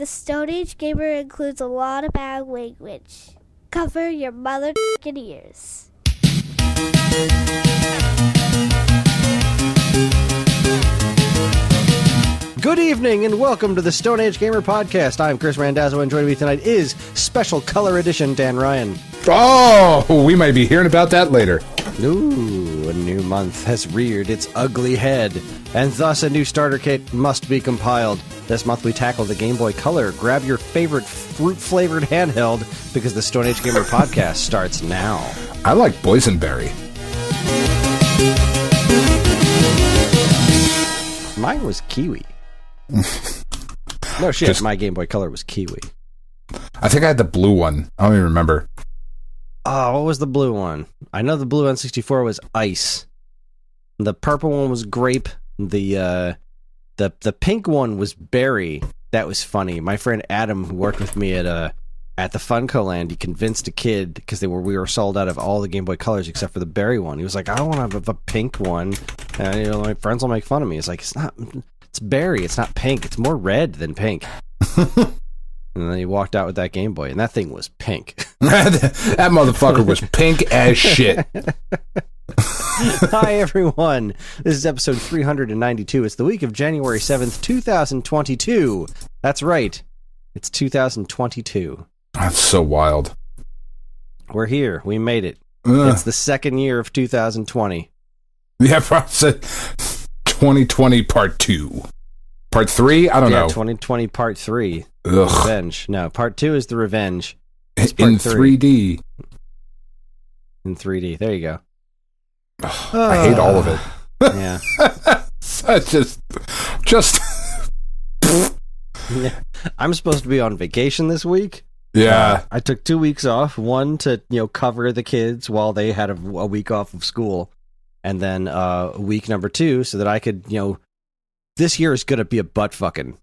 The Stone Age Gamer includes a lot of bad language. Cover your mother***ing ears. Good evening and welcome to the Stone Age Gamer Podcast. I'm Kris Randazzo and joining me tonight is Special Color Edition Dan Ryan. Oh, we might be hearing about that later. Ooh, a new month has reared its ugly head, and thus a new starter kit must be compiled. This month we tackle the Game Boy Color. Grab your favorite fruit-flavored handheld because the Stone Age Gamer Podcast starts now. I like boysenberry. Mine was kiwi. No shit, my Game Boy Color was kiwi. I think I had the blue one. I don't even remember. Oh, what was the blue one? I know the blue N64 was ice. The purple one was grape. The pink one was berry. That was funny. My friend Adam, who worked with me at the Funco Land, he convinced a kid because we were sold out of all the Game Boy Colors except for the berry one. He was like, I don't want to have a pink one. And my friends will make fun of me. It's like, it's berry. It's not pink. It's more red than pink. And then he walked out with that Game Boy, and that thing was pink. That motherfucker was pink as shit. Hi, everyone. This is episode 392. It's the week of January 7th, 2022. That's right. It's 2022. That's so wild. We're here. We made it. It's the second year of 2020. Yeah, probably 2020 part 2. Part 3? I don't know. 2020 part 3. Ugh. Revenge. No, part 2 is the revenge. It's in part 3. 3D. In 3D. There you go. I hate all of it. Yeah. just Yeah. I'm supposed to be on vacation this week. Yeah. I took 2 weeks off. One to cover the kids while they had a week off of school, and then week number 2 so that I could this year is gonna be a butt fucking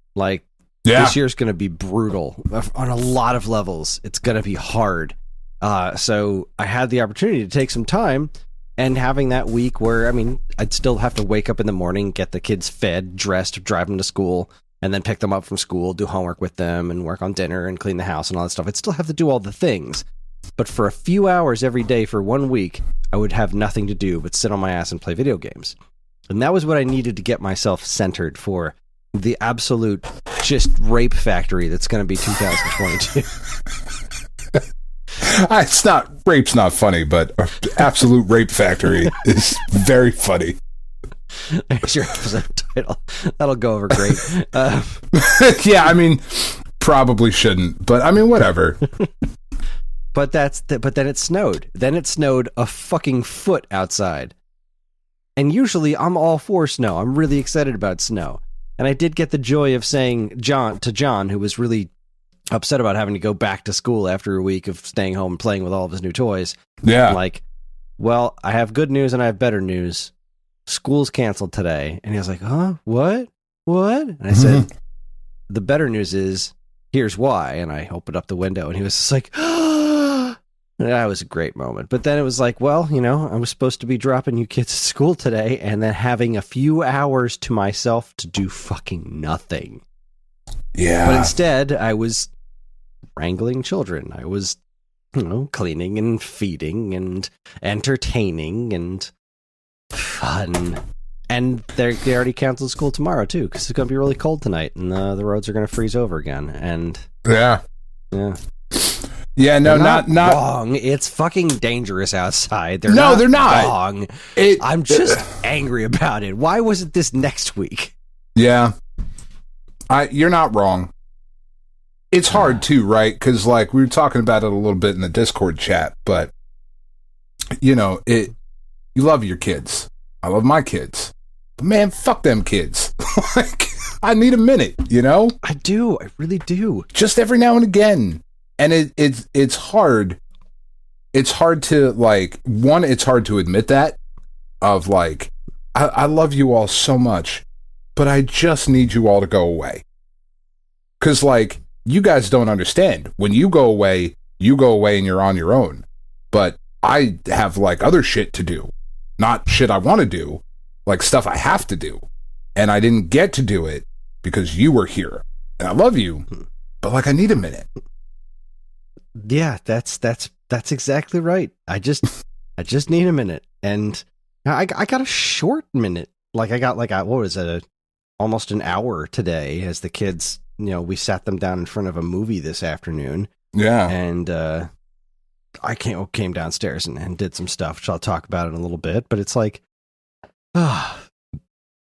This year's gonna be brutal on a lot of levels. It's gonna be hard. So I had the opportunity to take some time. And having that week where, I'd still have to wake up in the morning, get the kids fed, dressed, drive them to school, and then pick them up from school, do homework with them, and work on dinner, and clean the house, and all that stuff. I'd still have to do all the things. But for a few hours every day for 1 week, I would have nothing to do but sit on my ass and play video games. And that was what I needed to get myself centered for the absolute just rape factory that's going to be 2022. Rape's not funny, but absolute rape factory is very funny. There's your episode title. That'll go over great. Yeah, probably shouldn't, but whatever. But then it snowed. Then it snowed a fucking foot outside. And usually I'm all for snow. I'm really excited about snow. And I did get the joy of saying to John, who was really upset about having to go back to school after a week of staying home and playing with all of his new toys. Yeah. I'm like, well, I have good news and I have better news. School's canceled today. And he was like, huh? What? And I said, the better news is, here's why. And I opened up the window and he was just like, that was a great moment. But then it was like, well, I was supposed to be dropping you kids at school today and then having a few hours to myself to do fucking nothing. Yeah. But instead, I was wrangling children. I was, cleaning and feeding and entertaining and fun. And they already canceled school tomorrow, too, because it's going to be really cold tonight, and the roads are going to freeze over again. And yeah. Yeah, no, they're not wrong. It's fucking dangerous outside. They're not wrong. I'm just angry about it. Why wasn't this next week? Yeah. You're not wrong. It's hard too, right? Because we were talking about it a little bit in the Discord chat, but you love your kids. I love my kids, but man, fuck them kids. I need a minute, I do. I really do. Just every now and again, and it's hard. It's hard to it's hard to admit that of I love you all so much, but I just need you all to go away. Because, you guys don't understand. When you go away and you're on your own. But I have, other shit to do. Not shit I want to do. Stuff I have to do. And I didn't get to do it because you were here. And I love you. but like I need a minute. Yeah, that's exactly right. I just need a minute, and I got a short minute. Like I got like what was it? Almost an hour today, as the kids, we sat them down in front of a movie this afternoon. Yeah, and I came downstairs and did some stuff, which I'll talk about in a little bit. But it's like, I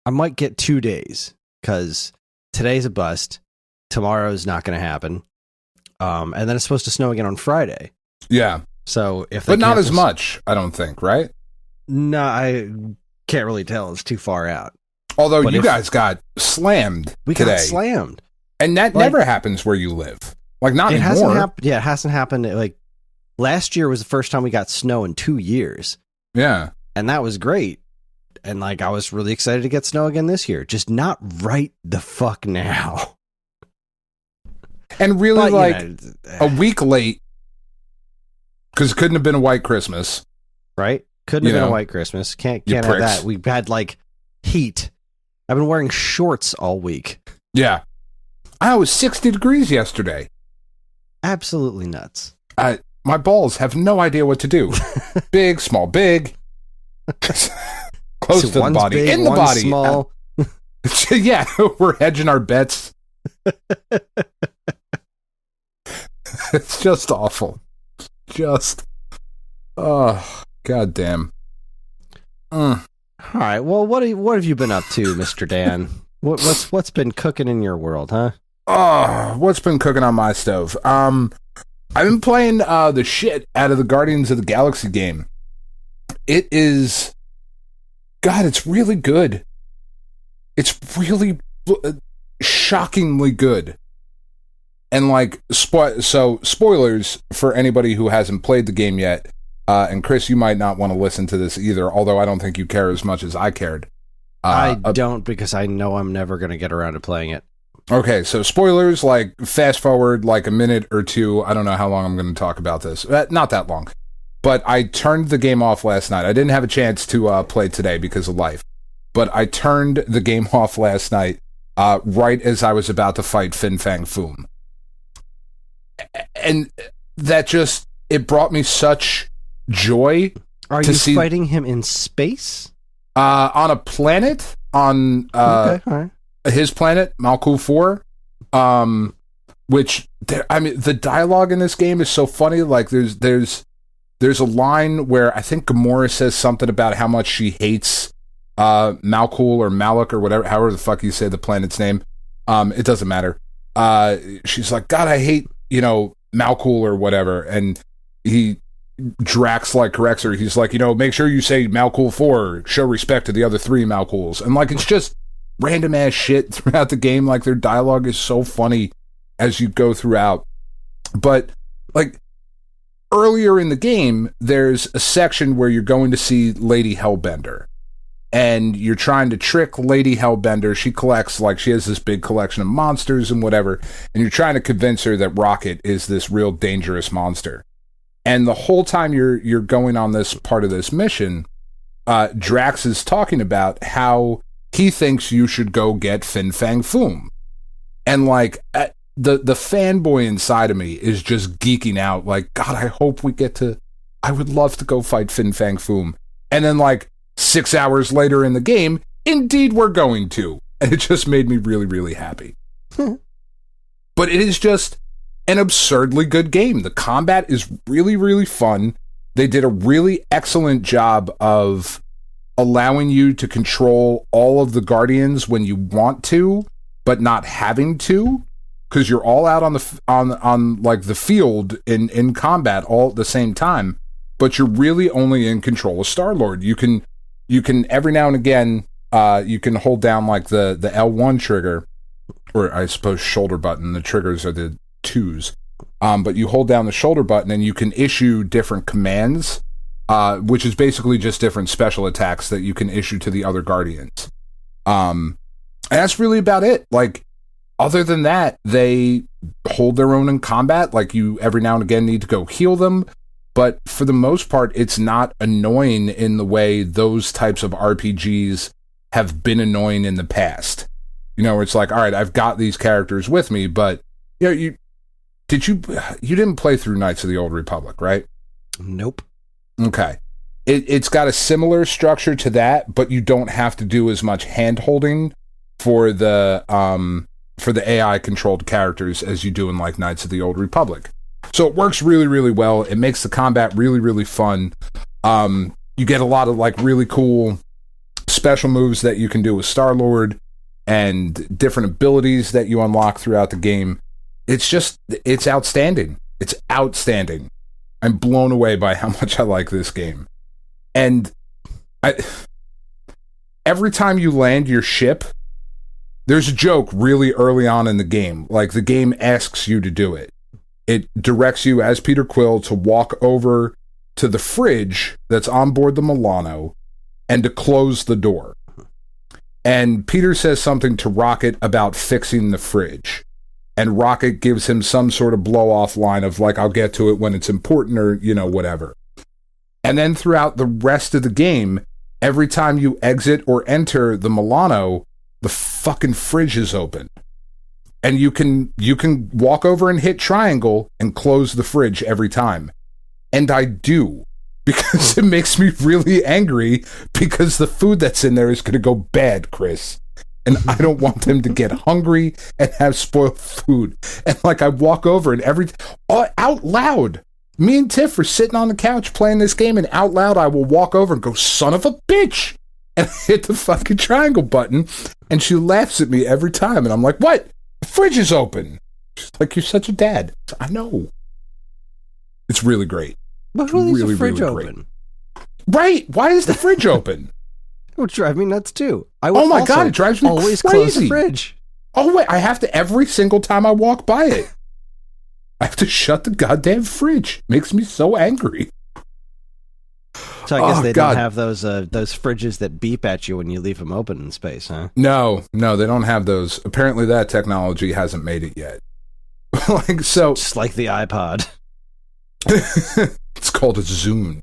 might get 2 days because today's a bust. Tomorrow's not going to happen. And then it's supposed to snow again on Friday. Yeah. So if but not as much, I don't think, right? No, I can't really tell. It's too far out. Although you guys got slammed today. Got slammed. And that never happens where you live. Like, not anymore. It hasn't happened. Like, last year was the first time we got snow in 2 years. Yeah. And that was great. And, like, I was really excited to get snow again this year. Just not right the fuck now. And really, a week late, because it couldn't have been a white Christmas. Right? Couldn't have been a white Christmas. Can't have that. We've had, like, heat. I've been wearing shorts all week. Yeah. I was 60 degrees yesterday. Absolutely nuts. My balls have no idea what to do. Big, small, big. Close to the body. Big, in the body. Small. Yeah, we're hedging our bets. It's just awful. Oh, goddamn. All right. Well, what have you been up to, Mr. Dan? What's been cooking in your world, huh? Oh, what's been cooking on my stove? I've been playing the shit out of the Guardians of the Galaxy game. It is, God, it's really good. It's really shockingly good. And like, so spoilers for anybody who hasn't played the game yet. And Kris, you might not want to listen to this either, although I don't think you care as much as I cared. I don't, because I know I'm never going to get around to playing it. Okay, so spoilers, like fast forward like a minute or two. I don't know how long I'm going to talk about this. Not that long. But I turned the game off last night. I didn't have a chance to play today because of life. But I turned the game off last night right as I was about to fight Fin Fang Foom. And that just, it brought me such joy. Are you fighting him in space? On a planet, on okay, all right. His planet, Malkuth 4, which, the dialogue in this game is so funny. Like, there's a line where I think Gamora says something about how much she hates Malkuth or Malak or whatever, however the fuck you say the planet's name. It doesn't matter. She's like, God, I hate, Malkuth or whatever, and Drax corrects her. He's like, make sure you say Malkuth 4, show respect to the other 3 Malkuths. And it's just random ass shit throughout the game. Like, their dialogue is so funny as you go throughout. But earlier in the game, there's a section where you're going to see Lady Hellbender. And you're trying to trick Lady Hellbender. She collects, she has this big collection of monsters and whatever. And you're trying to convince her that Rocket is this real dangerous monster. And the whole time you're going on this part of this mission, Drax is talking about how he thinks you should go get Fin Fang Foom. And the fanboy inside of me is just geeking out. God, I hope I would love to go fight Fin Fang Foom. And then 6 hours later in the game, indeed we're going to. And it just made me really, really happy. But it is just an absurdly good game. The combat is really, really fun. They did a really excellent job of allowing you to control all of the Guardians when you want to, but not having to, because you're all out on the field in combat all at the same time. But you're really only in control of Star-Lord. You can every now and again, you can hold down the L1 trigger, or I suppose shoulder button. The triggers are the 2s. But you hold down the shoulder button and you can issue different commands, which is basically just different special attacks that you can issue to the other Guardians. And that's really about it. Other than that, they hold their own in combat. You every now and again need to go heal them. But for the most part, it's not annoying in the way those types of RPGs have been annoying in the past. It's all right, I've got these characters with me, but Yeah, you didn't play through Knights of the Old Republic, right? Nope. Okay. It's got a similar structure to that, but you don't have to do as much hand-holding for the AI-controlled characters as you do in, like, Knights of the Old Republic. So it works really, really well. It makes the combat really, really fun. You get a lot of, like, really cool special moves that you can do with Star-Lord and different abilities that you unlock throughout the game. It's outstanding. It's outstanding. I'm blown away by how much I like this game. And every time you land your ship, there's a joke really early on in the game. Like, the game asks you to do it. It directs you as Peter Quill to walk over to the fridge that's on board the Milano and to close the door. And Peter says something to Rocket about fixing the fridge. And Rocket gives him some sort of blow-off line of, like, I'll get to it when it's important, or, you know, whatever. And then throughout the rest of the game, every time you exit or enter the Milano, the fucking fridge is open. And you can walk over and hit triangle and close the fridge every time. And I do. Because it makes me really angry, because the food that's in there is going to go bad, Chris. And I don't want them to get hungry and have spoiled food. And, like, I walk over and out loud, me and Tiff are sitting on the couch playing this game, and out loud I will walk over and go, son of a bitch, and hit the fucking triangle button. And she laughs at me every time. And I'm like, what? The fridge is open. She's like, you're such a dad. I know. It's really great. But who leaves the fridge open? Right. Why is the fridge open? It would drive me nuts too. Oh my God, it drives me always crazy. Close the fridge. Oh wait, I have to every single time I walk by it. I have to shut the goddamn fridge. Makes me so angry. So I guess they don't have those fridges that beep at you when you leave them open in space, huh? No, they don't have those. Apparently that technology hasn't made it yet. Just like the iPod. It's called a Zune.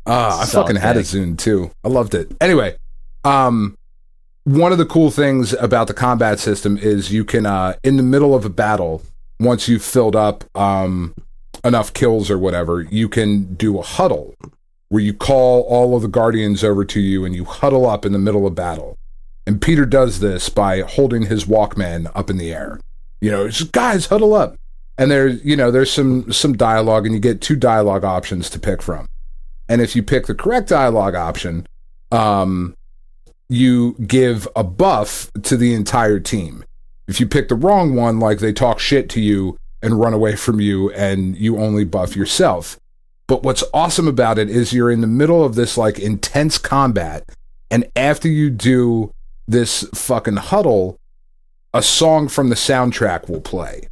I fucking had a Zune too. I loved it. Anyway, one of the cool things about the combat system is you can, in the middle of a battle, once you've filled up enough kills or whatever, you can do a huddle where you call all of the Guardians over to you and you huddle up in the middle of battle. And Peter does this by holding his Walkman up in the air. You know, it's just, guys, huddle up. And there's some dialogue, and you get 2 dialogue options to pick from. And if you pick the correct dialogue option, you give a buff to the entire team. If you pick the wrong one, like, they talk shit to you and run away from you, and you only buff yourself. But what's awesome about it is you're in the middle of this, like, intense combat, and after you do this fucking huddle, a song from the soundtrack will play.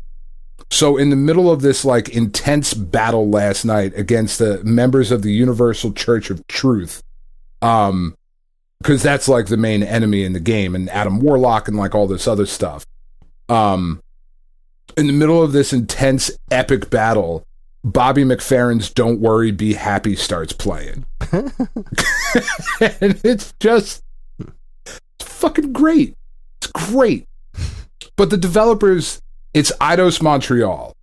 So in the middle of this, like, intense battle last night against the members of the Universal Church of Truth, because that's, like, the main enemy in the game, and Adam Warlock and, like, all this other stuff. In the middle of this intense, epic battle, Bobby McFerrin's Don't Worry, Be Happy starts playing. And it's fucking great. It's great. But the developers, it's Eidos Montreal,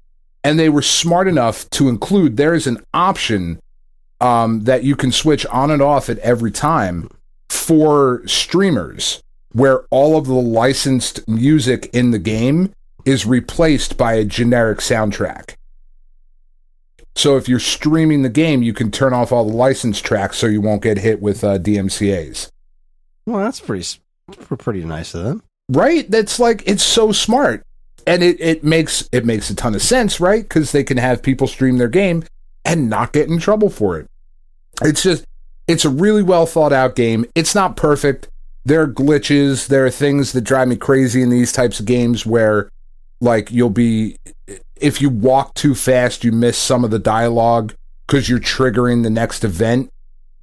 and they were smart enough to include, there is an option that you can switch on and off at every time for streamers, where all of the licensed music in the game is replaced by a generic soundtrack. So if you're streaming the game, you can turn off all the licensed tracks so you won't get hit with DMCAs. Well, that's pretty nice of them. Right? That's like, it's so smart. And it makes a ton of sense, right? Because they can have people stream their game and not get in trouble for it. It's a really well thought out game. It's not perfect. There are glitches. There are things that drive me crazy in these types of games where, like, if you walk too fast, you miss some of the dialogue because you're triggering the next event.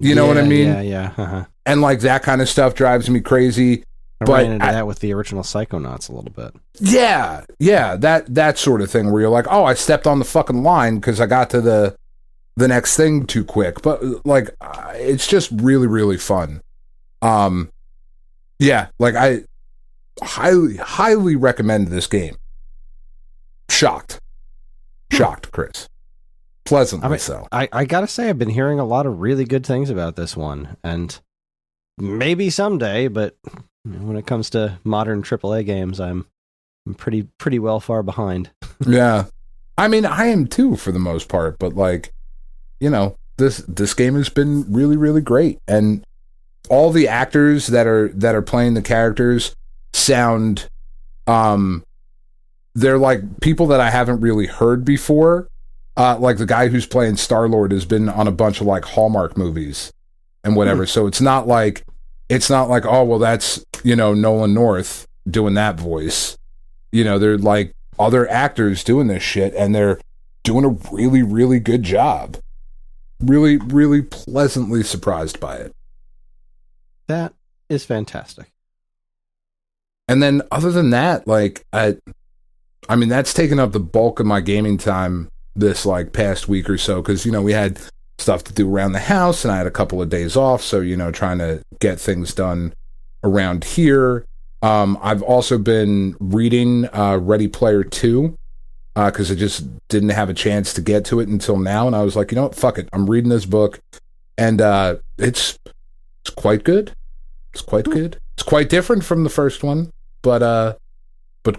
You know what I mean? Yeah. Uh-huh. And, like, that kind of stuff drives me crazy. I ran into that with the original Psychonauts a little bit. Yeah, that sort of thing where you're like, oh, I stepped on the fucking line because I got to the next thing too quick. But, like, it's just really, really fun. Yeah, like, highly recommend this game. Shocked, Kris. Pleasantly so. I gotta say, I've been hearing a lot of really good things about this one, and maybe someday, but when it comes to modern AAA games, I'm pretty well far behind. Yeah. I mean, I am too, for the most part, but like, you know, this game has been really, really great, and all the actors that are playing the characters sound, they're like people that I haven't really heard before. Like the guy who's playing Star-Lord has been on a bunch of like Hallmark movies and whatever. So it's not like, oh, well, that's, you know, Nolan North doing that voice. You know, they're like other actors doing this shit, and they're doing a really, really good job. Really, really pleasantly surprised by it. That is fantastic. And then other than that, like, I mean, that's taken up the bulk of my gaming time this like past week or so, because, you know, we had stuff to do around the house, and I had a couple of days off, so, you know, trying to get things done around here. I've also been reading Ready Player 2, because I just didn't have a chance to get to it until now, and I was like, you know what, fuck it, I'm reading this book, and it's quite good. It's quite good. It's quite different from the first one, but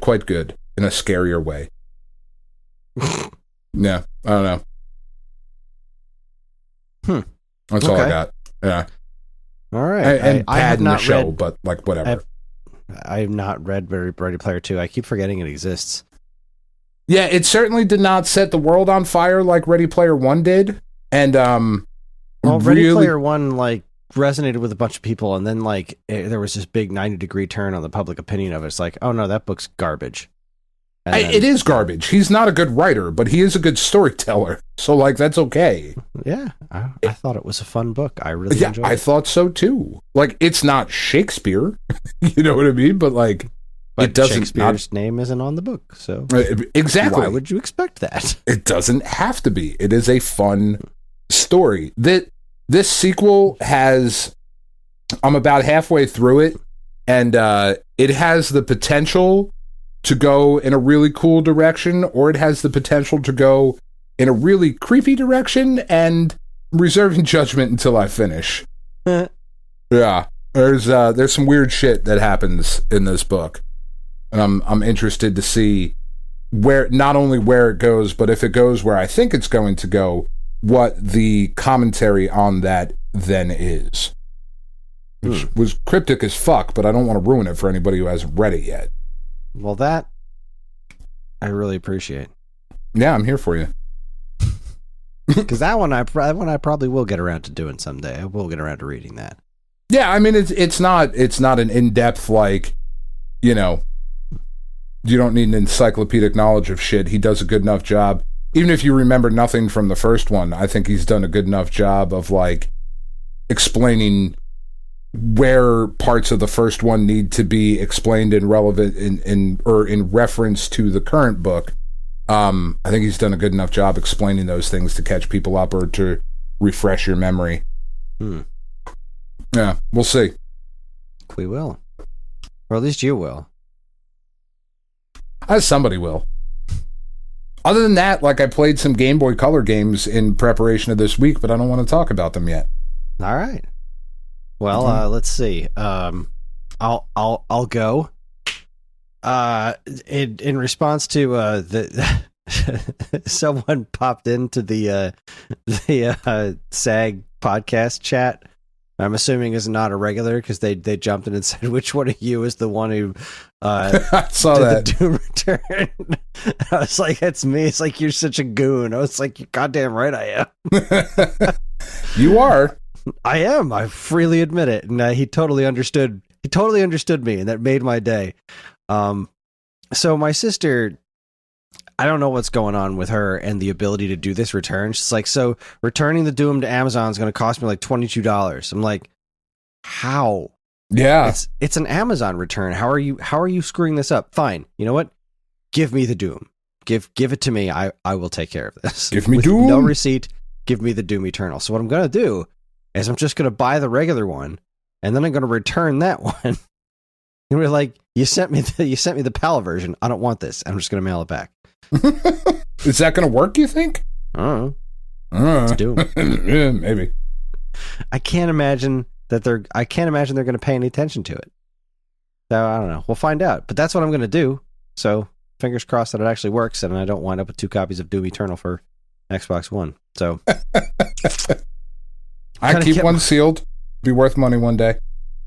quite good in a scarier way. Yeah, I don't know. That's all I got. Yeah. All right. And I have in not the show, read, but like whatever. I have not read Ready Player 2. I keep forgetting it exists. Yeah, it certainly did not set the world on fire like Ready Player 1 did. And Ready Player 1 like resonated with a bunch of people, and then like there was this big 90-degree turn on the public opinion of it. It's like, oh no, that book's garbage. It is garbage. He's not a good writer, but he is a good storyteller. So, like, that's okay. Yeah, I thought it was a fun book. I really enjoyed it. I thought so, too. Like, it's not Shakespeare. You know what I mean? But, like, it doesn't... Shakespeare's name isn't on the book, so... Exactly. Why would you expect that? It doesn't have to be. It is a fun story. This sequel has... I'm about halfway through it, and it has the potential to go in a really cool direction, or it has the potential to go in a really creepy direction, and I'm reserving judgment until I finish. Yeah, there's some weird shit that happens in this book, and I'm interested to see not only where it goes, but if it goes where I think it's going to go, what the commentary on that then is. Which was cryptic as fuck, but I don't want to ruin it for anybody who hasn't read it yet. Well, that I really appreciate. Yeah, I'm here for you. Because that one I probably will get around to doing someday. I will get around to reading that. Yeah, I mean it's not an in-depth, like, you know, you don't need an encyclopedic knowledge of shit. He does a good enough job. Even if you remember nothing from the first one, I think he's done a good enough job of like explaining where parts of the first one need to be explained and relevant in reference to the current book. I think he's done a good enough job explaining those things to catch people up or to refresh your memory. Yeah, we'll see. We will. Or at least you will. Somebody will. Other than that, like, I played some Game Boy Color games in preparation of this week, but I don't want to talk about them yet. All right. Well, let's see. I'll go. In response to the someone popped into the SAG podcast chat. I'm assuming is not a regular because they jumped in and said, "Which one of you is the one who I saw did that the Doom Return?" I was like, "That's me." It's like, you're such a goon. I was like, "You're goddamn right, I am." You are. I am. I freely admit it, and he totally understood. He totally understood me, and that made my day. So my sister, I don't know what's going on with her and the ability to do this return. She's like, so returning the Doom to Amazon is going to cost me like $22. I'm like, how? Yeah, it's an Amazon return. How are you screwing this up? Fine. You know what? Give me the Doom. Give it to me. I will take care of this. Give me with Doom. No receipt. Give me the Doom Eternal. So what I'm going to do is I'm just going to buy the regular one, and then I'm going to return that one. And we're like, you sent me the PAL version. I don't want this. I'm just going to mail it back. Is that going to work, you think? I don't know. Let's do it. Yeah, maybe. I can't imagine they're going to pay any attention to it. So I don't know. We'll find out. But that's what I'm going to do. So fingers crossed that it actually works and I don't wind up with 2 copies of Doom Eternal for Xbox One. So I keep one sealed. Be worth money one day.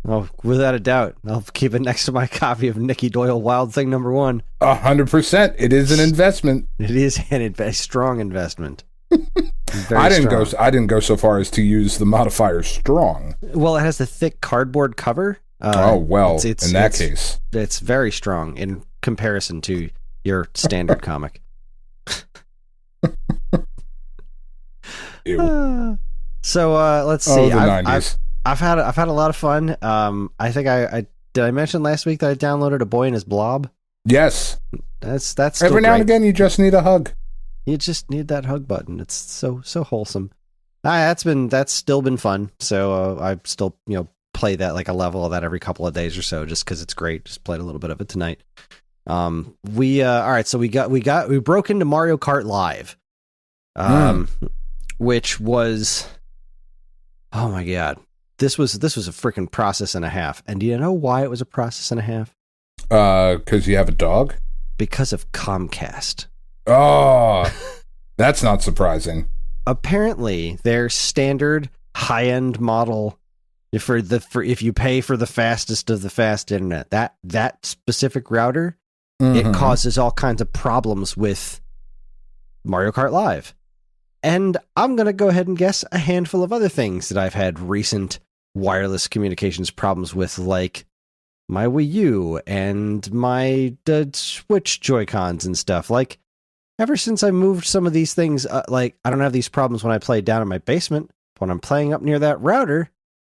Oh, without a doubt. I'll keep it next to my copy of Nicky Doyle Wild Thing #1. 100%. It is an investment. It is a strong investment. I didn't go so far as to use the modifier strong. Well, it has the thick cardboard cover. In that case, it's very strong in comparison to your standard comic. Ew. So let's see. The 90s. I've had a lot of fun. I think I did. I mention last week that I downloaded A Boy and His Blob. Yes, that's every now and again you just need a hug. You just need that hug button. It's so wholesome. That's still been fun. So I still play that, like a level of that every couple of days or so, just because it's great. Just played a little bit of it tonight. All right. So we broke into Mario Kart Live, which was, oh my god, this was a freaking process and a half. And do you know why it was a process and a half? Because you have a dog. Because of Comcast. Oh, that's not surprising. Apparently, their standard high-end model for if you pay for the fastest of the fast internet, that specific router, it causes all kinds of problems with Mario Kart Live. And I'm going to go ahead and guess a handful of other things that I've had recent wireless communications problems with, like my Wii U and my Switch Joy-Cons and stuff. Like, ever since I moved some of these things, like, I don't have these problems when I play down in my basement. But when I'm playing up near that router,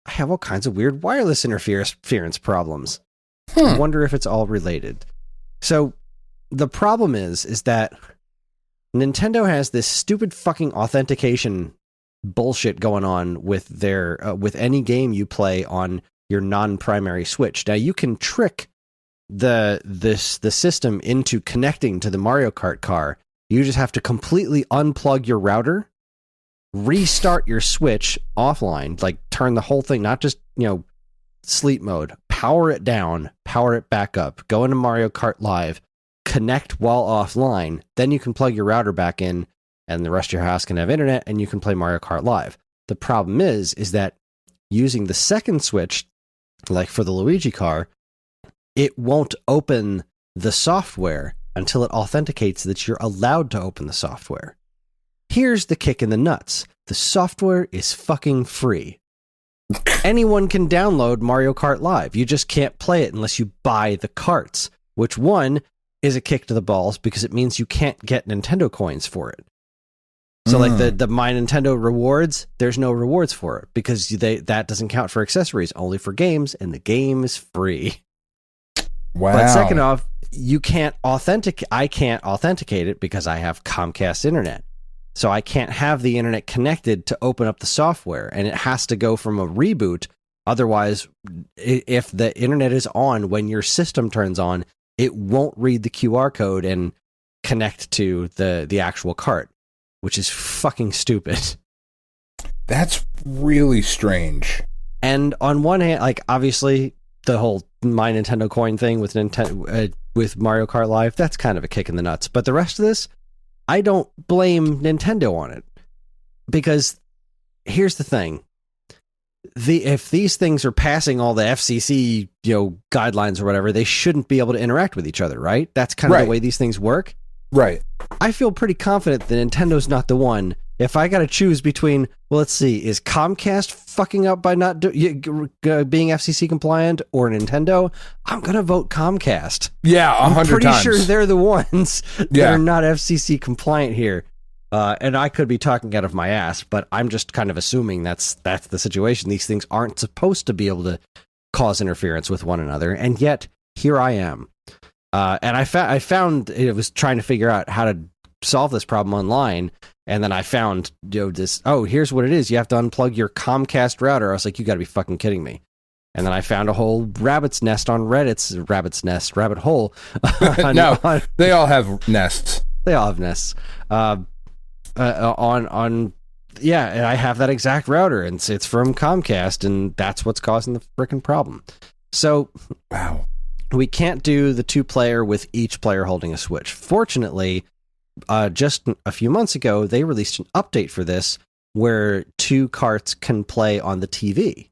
I have all kinds of weird wireless interference problems. I wonder if it's all related. So the problem is that Nintendo has this stupid fucking authentication bullshit going on with their with any game you play on your non-primary Switch. Now you can trick the system into connecting to the Mario Kart car. You just have to completely unplug your router, restart your Switch offline, like turn the whole thing, not just, sleep mode, power it down, power it back up, go into Mario Kart Live, connect while offline, then you can plug your router back in and the rest of your house can have internet and you can play Mario Kart Live. The problem is that using the second Switch, like for the Luigi car, it won't open the software until it authenticates that you're allowed to open the software. Here's the kick in the nuts. The software is fucking free. Anyone can download Mario Kart Live. You just can't play it unless you buy the carts, which one is a kick to the balls because it means you can't get Nintendo coins for it. So like the My Nintendo rewards, there's no rewards for it because that doesn't count for accessories, only for games, and the game is free. Wow. But second off, I can't authenticate it because I have Comcast internet. So I can't have the internet connected to open up the software, and it has to go from a reboot. Otherwise, if the internet is on when your system turns on, it won't read the QR code and connect to the actual cart, which is fucking stupid. That's really strange. And on one hand, like, obviously the whole My Nintendo coin thing with with Mario Kart Live, that's kind of a kick in the nuts. But the rest of this, I don't blame Nintendo on it, because here's the thing. If these things are passing all the FCC, guidelines or whatever, they shouldn't be able to interact with each other, right? That's kind of the way these things work. Right. I feel pretty confident that Nintendo's not the one. If I got to choose between, well, let's see, is Comcast fucking up by not being FCC compliant, or Nintendo? I'm going to vote Comcast. Yeah, 100 times. I'm pretty sure they're the ones that are not FCC compliant here. And I could be talking out of my ass, but I'm just kind of assuming that's the situation. These things aren't supposed to be able to cause interference with one another, and yet here I am. And I found it was trying to figure out how to solve this problem online, and then I found this. Oh, here's what it is. You have to unplug your Comcast router. I was like, you got to be fucking kidding me. And then I found a whole rabbit's nest on Reddit's rabbit hole. They all have nests. They all have nests. And I have that exact router, and it's from Comcast, and that's what's causing the freaking problem. So, wow, we can't do the 2-player with each player holding a Switch. Fortunately, just a few months ago, they released an update for this where 2 carts can play on the TV.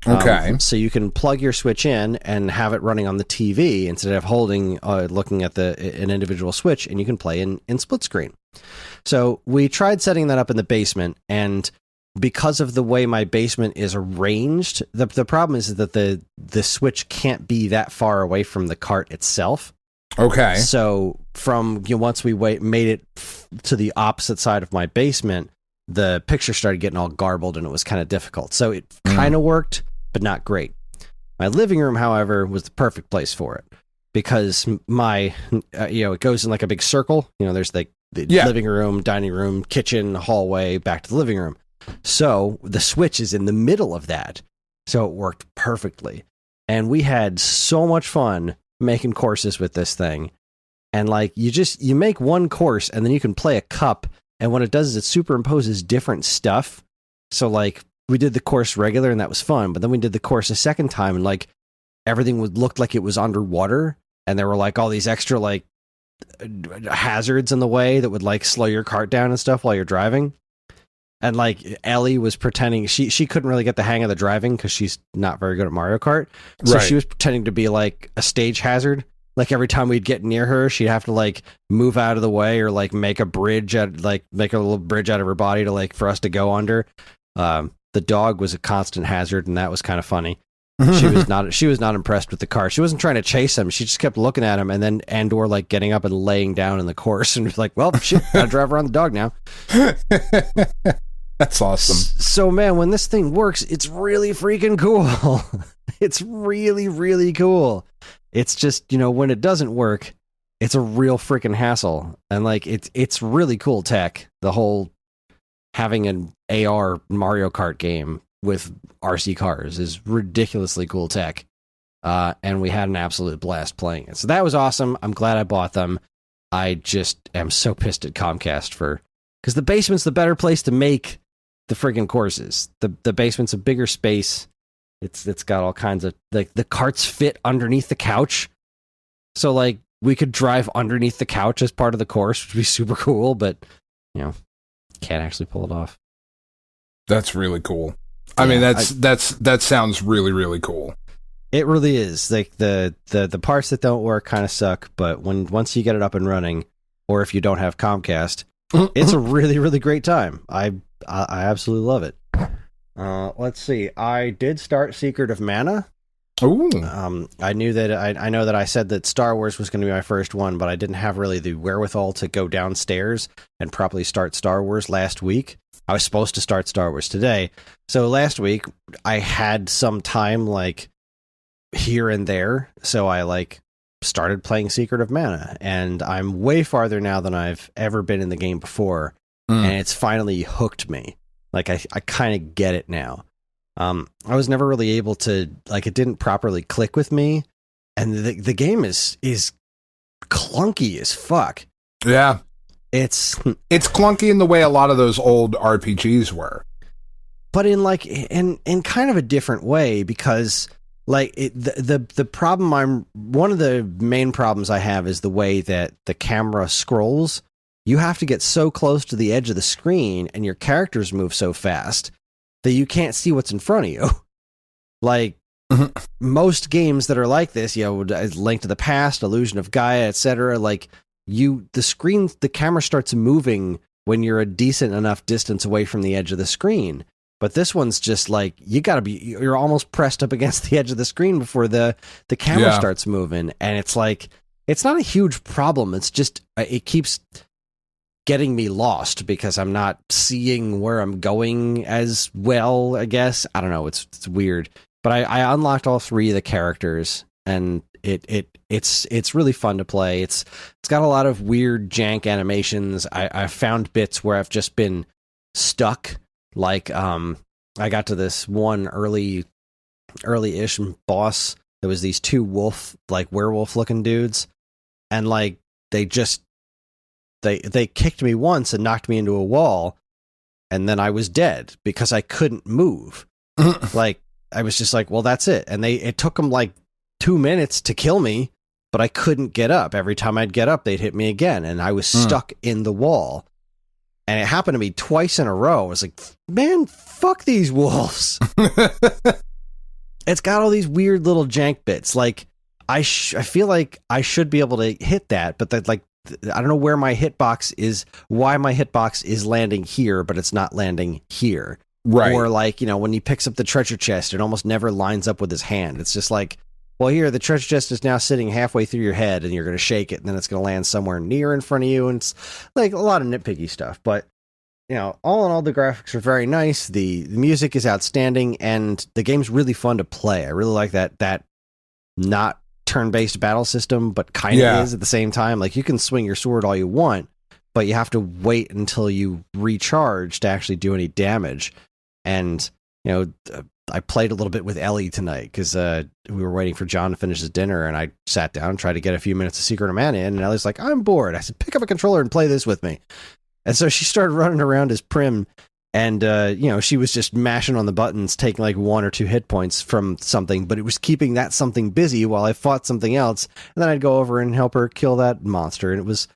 Okay. So you can plug your Switch in and have it running on the TV instead of looking at an individual Switch, and you can play in split screen. So we tried setting that up in the basement, and because of the way my basement is arranged, the problem is that the Switch can't be that far away from the cart itself. Okay. So once we made it to the opposite side of my basement, the picture started getting all garbled, and it was kind of difficult. So it kind of worked, but not great. My living room, however, was the perfect place for it because it goes in like a big circle. There's like the living room, dining room, kitchen, hallway, back to the living room. So the Switch is in the middle of that. So it worked perfectly. And we had so much fun making courses with this thing. And like you make one course and then you can play a cup. And what it does is it superimposes different stuff. So like we did the course regular and that was fun. But then we did the course a second time and like everything looked like it was underwater. And there were like all these extra like hazards in the way that would like slow your cart down and stuff while you're driving. And like Ellie was pretending she couldn't really get the hang of the driving because she's not very good at Mario Kart. So she was pretending to be like a stage hazard. Like every time we'd get near her, she'd have to like move out of the way or like make a little bridge out of her body to like for us to go under. The dog was a constant hazard, and that was kind of funny. She was not impressed with the car. She wasn't trying to chase him. She just kept looking at him, and then Andor like getting up and laying down in the course, and was like, "Well, shit, gotta drive around the dog now." That's awesome. So, man, when this thing works, it's really freaking cool. It's really, really cool. It's just when it doesn't work, it's a real freaking hassle, and like it's really cool tech. The whole having an AR Mario Kart game with RC cars is ridiculously cool tech. And we had an absolute blast playing it. So that was awesome. I'm glad I bought them. I just am so pissed at Comcast because the basement's the better place to make the friggin' courses. The basement's a bigger space. It's got all kinds of like the carts fit underneath the couch. So like we could drive underneath the couch as part of the course, which would be super cool, but can't actually pull it off. That's really cool. I mean, that sounds really, really cool. It really is. Like the parts that don't work kind of suck, but once you get it up and running, or if you don't have Comcast, it's a really, really great time. I absolutely love it. Let's see. I did start Secret of Mana. Ooh. I knew that I know that I said that Star Wars was going to be my first one, but I didn't have really the wherewithal to go downstairs and properly start Star Wars last week. I was supposed to start Star Wars today. So last week I had some time like here and there. So I like started playing Secret of Mana, and I'm way farther now than I've ever been in the game before. And it's finally hooked me. Like I kind of get it now. I was never really able to, like, it didn't properly click with me, and the game is clunky as fuck. Yeah. It's clunky in the way a lot of those old RPGs were. But in kind of a different way, because like the problem one of the main problems I have is the way that the camera scrolls. You have to get so close to the edge of the screen, and your characters move so fast that you can't see what's in front of you. Like most games that are like this, Link to the Past, Illusion of Gaia, etc. Like the camera starts moving when you're a decent enough distance away from the edge of the screen. But this one's just like you're almost pressed up against the edge of the screen before the camera starts moving, and it's like it's not a huge problem. It's just it keeps getting me lost because I'm not seeing where I'm going as well, I guess. I don't know. It's weird. But I unlocked all 3 of the characters, and it's really fun to play. It's got a lot of weird jank animations. I found bits where I've just been stuck. Like I got to this one early early-ish boss. There was these two werewolf-looking dudes, and like they kicked me once and knocked me into a wall, and then I was dead because I couldn't move. Like I was just like, well, that's it. And it took them like 2 minutes to kill me, but I couldn't get up. Every time I'd get up, they'd hit me again, and I was stuck in the wall. And it happened to me twice in a row. I was like, man, fuck these wolves. It's got all these weird little jank bits. Like, I feel like I should be able to hit that, but that, like, I don't know where my hitbox is, why my hitbox is landing here, but it's not landing here. Right. Or, like, you know, when he picks up the treasure chest, it almost never lines up with his hand. It's just like, well, here, the treasure chest is now sitting halfway through your head, and you're going to shake it, and then it's going to land somewhere near in front of you, and it's, like, a lot of nitpicky stuff. But, you know, all in all, the graphics are very nice, the music is outstanding, and the game's really fun to play. I really like that not turn-based battle system, but kind of is at the same time. Like, you can swing your sword all you want, but you have to wait until you recharge to actually do any damage. And, you know, I played a little bit with Ellie tonight because we were waiting for John to finish his dinner, and I sat down, tried to get a few minutes of Secret of Mana in, and Ellie's like, I'm bored. I said, pick up a controller and play this with me. And so she started running around as Prim, and, you know, she was just mashing on the buttons, taking like 1 or 2 hit points from something, but it was keeping that something busy while I fought something else, and then I'd go over and help her kill that monster, and it was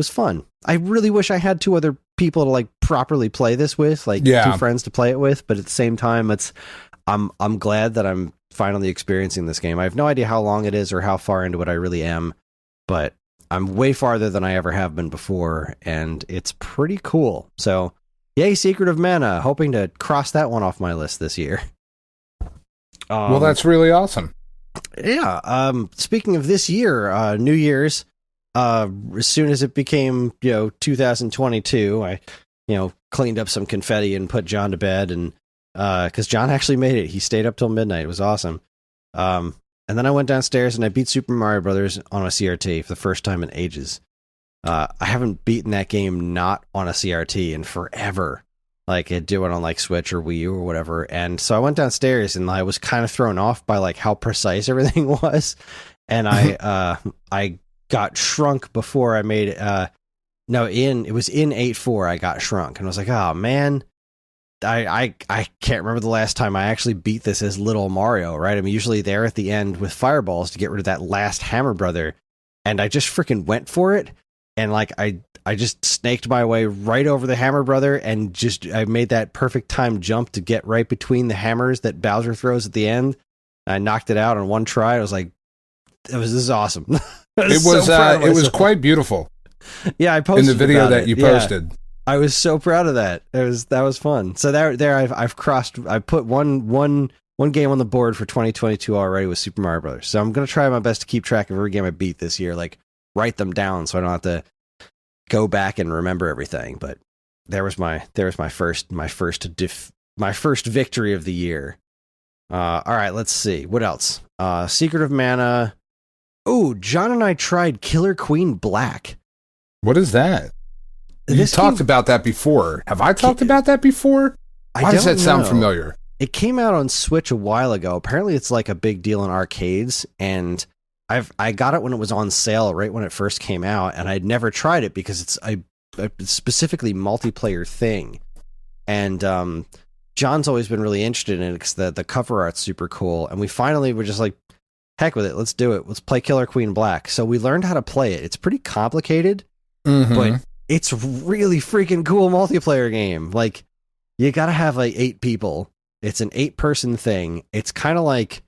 fun. I really wish I had 2 other people to like properly play this with, like 2 friends to play it with, but at the same time, I'm glad that I'm finally experiencing this game. I have no idea how long it is or how far into it I really am, but I'm way farther than I ever have been before, and it's pretty cool. So, yay, Secret of Mana. Hoping to cross that one off my list this year. Well, that's really awesome. Yeah. Speaking of this year, New Year's, as soon as it became, 2022, I, cleaned up some confetti and put John to bed, and because John actually made it. He stayed up till midnight. It was awesome. And then I went downstairs and I beat Super Mario Brothers on a CRT for the first time in ages. I haven't beaten that game not on a CRT in forever. Like, I'd do it on like Switch or Wii U or whatever. And so I went downstairs and I was kind of thrown off by like how precise everything was. And I got shrunk before I made it. It was in 8.4 I got shrunk. And I was like, oh man, I can't remember the last time I actually beat this as little Mario, right? I'm usually there at the end with fireballs to get rid of that last Hammer Brother. And I just freaking went for it. And like, I just snaked my way right over the Hammer Brother and I made that perfect time jump to get right between the hammers that Bowser throws at the end. I knocked it out on one try. I was like, this is awesome. It was quite beautiful. Yeah, I posted in the video that it. you posted. Yeah, I was so proud of that. That was fun. So I put one game on the board for 2022 already with Super Mario Brothers. So I'm gonna try my best to keep track of every game I beat this year, like write them down so I don't have to go back and remember everything. But there was my first victory of the year. All right, let's see what else. Secret of Mana. Oh, John and I tried Killer Queen Black. What is that? You talked about that before. Have I talked about that before? Why does that sound familiar? It came out on Switch a while ago. Apparently, it's like a big deal in arcades, and I got it when it was on sale, right when it first came out, and I'd never tried it because it's a specifically multiplayer thing. And John's always been really interested in it because the cover art's super cool, and we finally were just like, heck with it, let's do it. Let's play Killer Queen Black. So we learned how to play it. It's pretty complicated, but it's really freaking cool multiplayer game. Like, you gotta have like 8 people. It's an 8-person thing. It's kind of like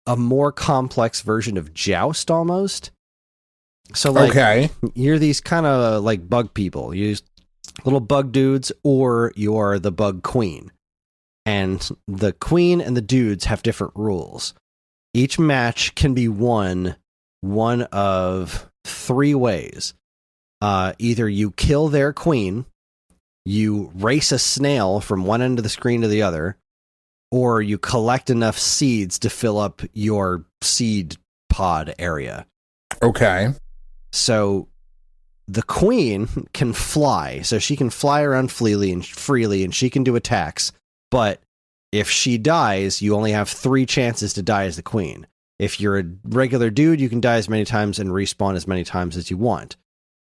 a more complex version of Joust almost. So like, you're these kind of like bug people. You're little bug dudes, or you're the bug queen. And the queen and the dudes have different rules. Each match can be won one of 3 ways. Either you kill their queen, you race a snail from one end of the screen to the other, or you collect enough seeds to fill up your seed pod area. Okay. So the queen can fly, so she can fly around freely and she can do attacks, but if she dies, you only have 3 chances to die as the queen. If you're a regular dude, you can die as many times and respawn as many times as you want.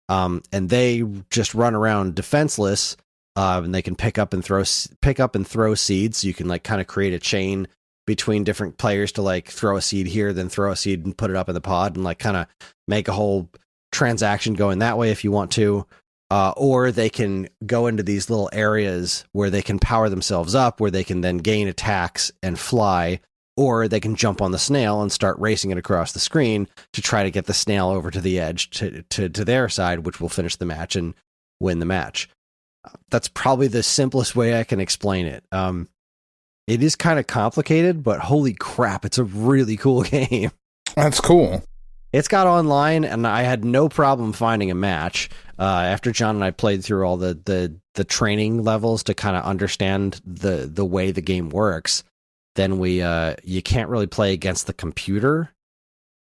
And they just run around defenseless, and they can pick up and throw seeds. So you can like kind of create a chain between different players to like throw a seed here, then throw a seed and put it up in the pod, and like kind of make a whole transaction going that way if you want to. Or they can go into these little areas where they can power themselves up, where they can then gain attacks and fly, or they can jump on the snail and start racing it across the screen to try to get the snail over to the edge to their side, which will finish the match and win the match. That's probably the simplest way I can explain it. It is kind of complicated, but holy crap, it's a really cool game. That's cool. It's got online, and I had no problem finding a match. After John and I played through all the training levels to kind of understand the way the game works, then you can't really play against the computer,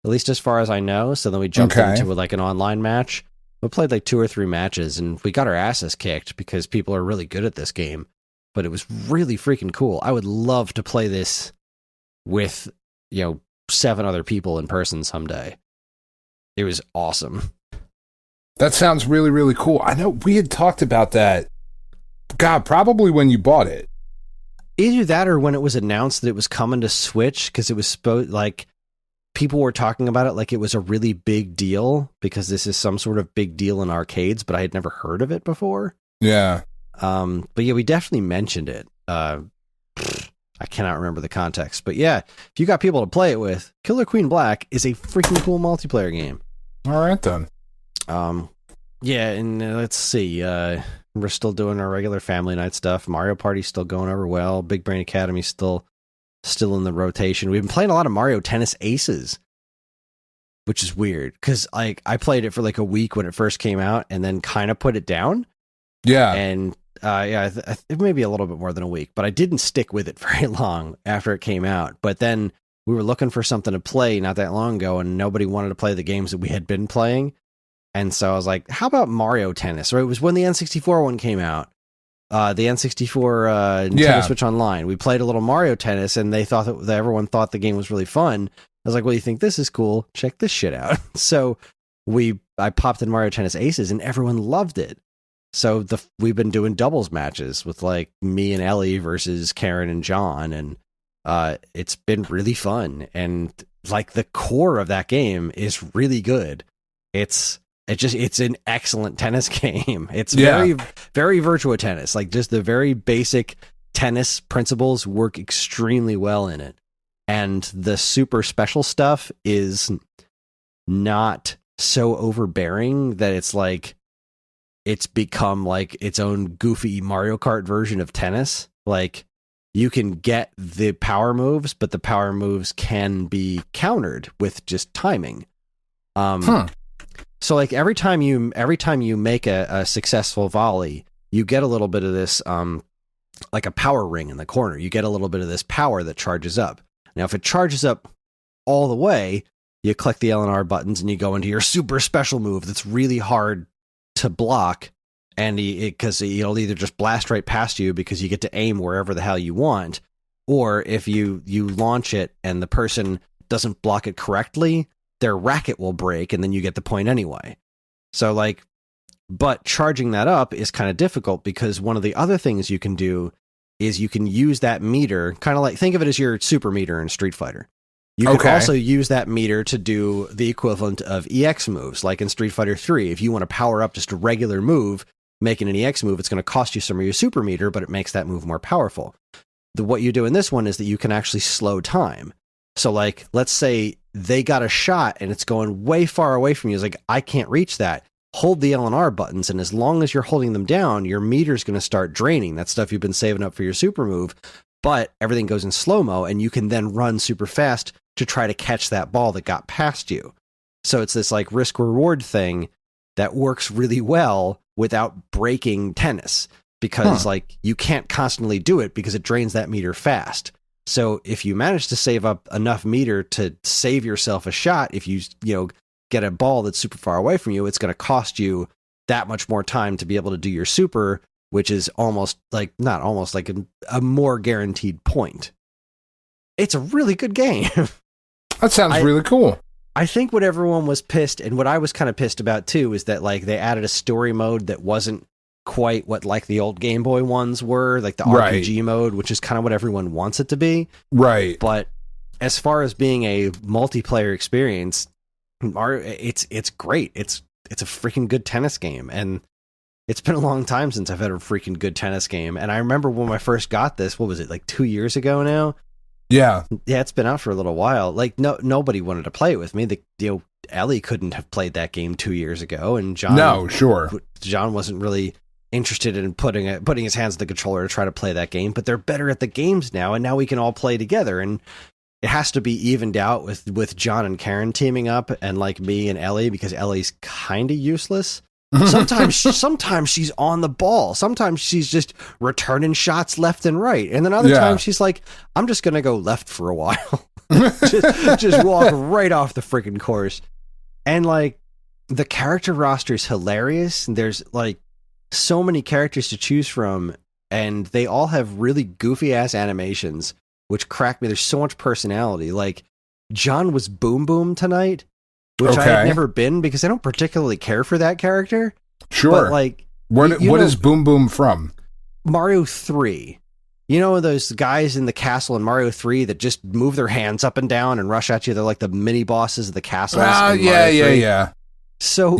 at least as far as I know. So then we jumped into like an online match. We played like 2 or 3 matches, and we got our asses kicked because people are really good at this game. But it was really freaking cool. I would love to play this with 7 other people in person someday. It was awesome. That sounds really, really cool. I know we had talked about that. God, probably when you bought it. Either that or when it was announced that it was coming to Switch, because it was people were talking about it like it was a really big deal because this is some sort of big deal in arcades, but I had never heard of it before. Yeah. But yeah, we definitely mentioned it. I cannot remember the context, but yeah, if you got people to play it with, Killer Queen Black is a freaking cool multiplayer game. All right, then. Yeah, and let's see. We're still doing our regular family night stuff. Mario Party's still going over well. Big Brain Academy's still in the rotation. We've been playing a lot of Mario Tennis Aces, which is weird because I played it for like a week when it first came out and then kind of put it down. Yeah. And it may be a little bit more than a week, but I didn't stick with it very long after it came out. But then we were looking for something to play not that long ago, and nobody wanted to play the games that we had been playing. And so I was like, how about Mario Tennis? Or it was when the N64 one came out. The N64 Nintendo Switch Online. We played a little Mario Tennis, and they thought that everyone thought the game was really fun. I was like, well, you think this is cool? Check this shit out. So I popped in Mario Tennis Aces, and everyone loved it. So we've been doing doubles matches with like me and Ellie versus Karen and John, and it's been really fun. And like the core of that game is really good. It's an excellent tennis game. It's very, very Virtua Tennis. Like just the very basic tennis principles work extremely well in it. And the super special stuff is not so overbearing that it's like, it's become like its own goofy Mario Kart version of tennis. Like you can get the power moves, but the power moves can be countered with just timing. So like every time you make a successful volley, you get a little bit of this, like a power ring in the corner. You get a little bit of this power that charges up. Now, if it charges up all the way, you click the L and R buttons and you go into your super special move that's really hard to block, and because it'll either just blast right past you because you get to aim wherever the hell you want, or if you launch it and the person doesn't block it correctly, their racket will break and then you get the point anyway. So like, but charging that up is kind of difficult because one of the other things you can do is you can use that meter, kind of like, think of it as your super meter in Street Fighter. You can also use that meter to do the equivalent of EX moves, like in Street Fighter 3. If you want to power up just a regular move, making an EX move, it's going to cost you some of your super meter, but it makes that move more powerful. What you do in this one is that you can actually slow time. So like, let's say they got a shot and it's going way far away from you. It's like, I can't reach that. Hold the L and R buttons, and as long as you're holding them down, your meter's going to start draining that stuff you've been saving up for your super move, but everything goes in slow-mo, and you can then run super fast to try to catch that ball that got past you. So it's this like risk-reward thing that works really well without breaking tennis, because like you can't constantly do it because it drains that meter fast. So if you manage to save up enough meter to save yourself a shot, if you get a ball that's super far away from you, it's going to cost you that much more time to be able to do your super, which is almost like, not almost like a more guaranteed point. It's a really good game. That sounds really cool. I think what everyone was pissed, and what I was kind of pissed about too, is that like they added a story mode that wasn't quite what like the old Game Boy ones were, like the RPG mode, which is kind of what everyone wants it to be. Right. But as far as being a multiplayer experience, it's great. It's a freaking good tennis game, and it's been a long time since I've had a freaking good tennis game. And I remember when I first got this, what was it, like 2 years ago now? Yeah. Yeah, it's been out for a little while. Like nobody wanted to play it with me. Ellie couldn't have played that game 2 years ago, and John. No, sure. John wasn't really interested in putting his hands on the controller to try to play that game. But they're better at the games now, and now we can all play together. And it has to be evened out with John and Karen teaming up, and like me and Ellie, because Ellie's kind of useless. Sometimes she's on the ball. Sometimes she's just returning shots left and right. And then other times she's like, I'm just going to go left for a while. just walk right off the freaking course. And like the character roster is hilarious. There's like so many characters to choose from, and they all have really goofy ass animations, which crack me. There's so much personality. Like John was Boom Boom tonight, which I had never been because I don't particularly care for that character. Sure. But like, what is Boom Boom from? Mario 3. You know those guys in the castle in Mario 3 that just move their hands up and down and rush at you? They're like the mini bosses of the castles. Yeah. So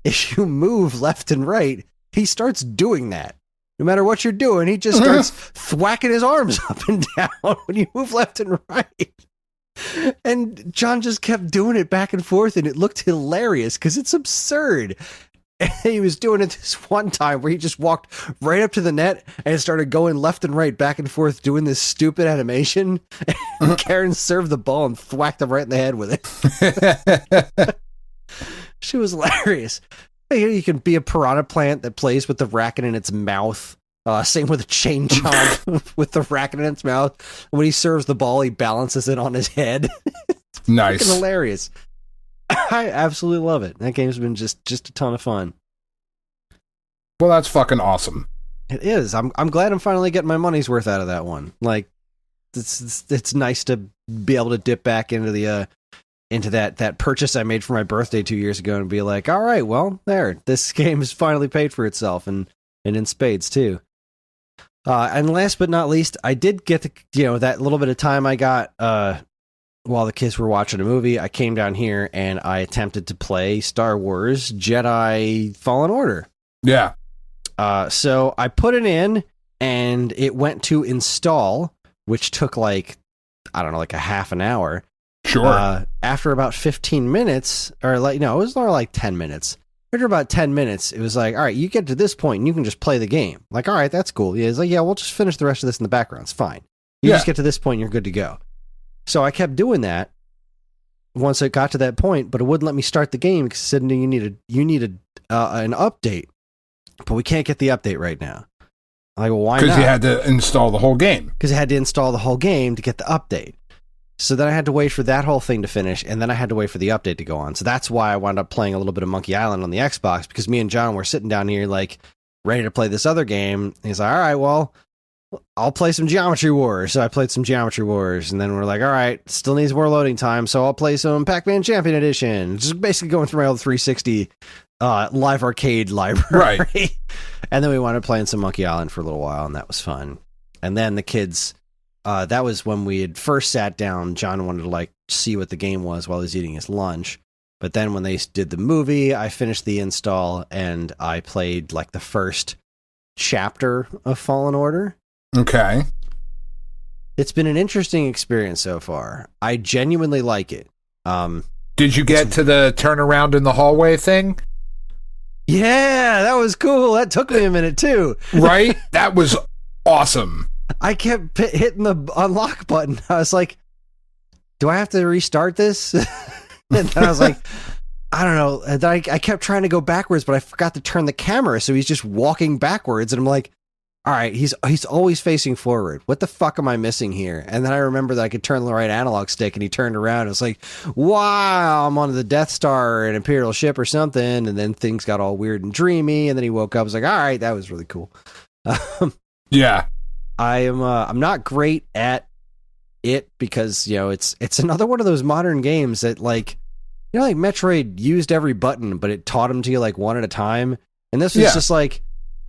if you move left and right, he starts doing that. No matter what you're doing, he just starts thwacking his arms up and down when you move left and right. And John just kept doing it back and forth, and it looked hilarious because it's absurd. And he was doing it this one time where he just walked right up to the net and started going left and right, back and forth, doing this stupid animation. And Karen served the ball and thwacked him right in the head with it. She was hilarious. You can be a piranha plant that plays with the racket in its mouth. Same with a chain chomp with the racket in its mouth. When he serves the ball, he balances it on his head. Nice. Hilarious. I absolutely love it. That game's been just a ton of fun. Well, that's fucking awesome. It is. I'm glad I'm finally getting my money's worth out of that one. Like, it's nice to be able to dip back into the into that purchase I made for my birthday 2 years ago and be like, all right, well, this game has finally paid for itself, and in spades too. And last but not least, I did get that little bit of time I got while the kids were watching a movie. I came down here and I attempted to play Star Wars Jedi Fallen Order. Yeah. So I put it in and it went to install, which took like a half an hour. Sure. After about 15 minutes, it was more like 10 minutes. After about 10 minutes, it was like, all right, you get to this point and you can just play the game. Like, all right, that's cool. Yeah, it's like, yeah, we'll just finish the rest of this in the background. It's fine. You just get to this point and you're good to go. So I kept doing that once it got to that point, but it wouldn't let me start the game because it said you needed an update. But we can't get the update right now. I'm like, well, why not? Because you had to install the whole game. Because I had to install the whole game to get the update. So then I had to wait for that whole thing to finish, and then I had to wait for the update to go on. So that's why I wound up playing a little bit of Monkey Island on the Xbox, because me and John were sitting down here, like, ready to play this other game. And he's like, all right, well, I'll play some Geometry Wars. So I played some Geometry Wars, and then we're like, all right, still needs more loading time, so I'll play some Pac-Man Champion Edition. Just basically going through my old 360 live arcade library. Right. And then we wound up playing some Monkey Island for a little while, and that was fun. And then the kids... that was when we had first sat down. John wanted to see what the game was while he was eating his lunch. But then when they did the movie, I finished the install and I played the first chapter of Fallen Order. Okay. It's been an interesting experience so far. I genuinely like it. Did you get to the turnaround in the hallway thing? Yeah, that was cool. That took me a minute too. Right? That was awesome. I kept hitting the unlock button. I was like, do I have to restart this? And then I was like, I don't know. And then I kept trying to go backwards, but I forgot to turn the camera. So he's just walking backwards. And I'm like, all right, he's always facing forward. What the fuck am I missing here? And then I remember that I could turn the right analog stick, and he turned around. It was like, wow, I'm on the Death Star or an Imperial ship or something. And then things got all weird and dreamy. And then he woke up. I was like, all right, that was really cool. Yeah. I'm not great at it because, you know, it's another one of those modern games that, like, you know, like Metroid used every button, but it taught them to you like one at a time. And this was just like,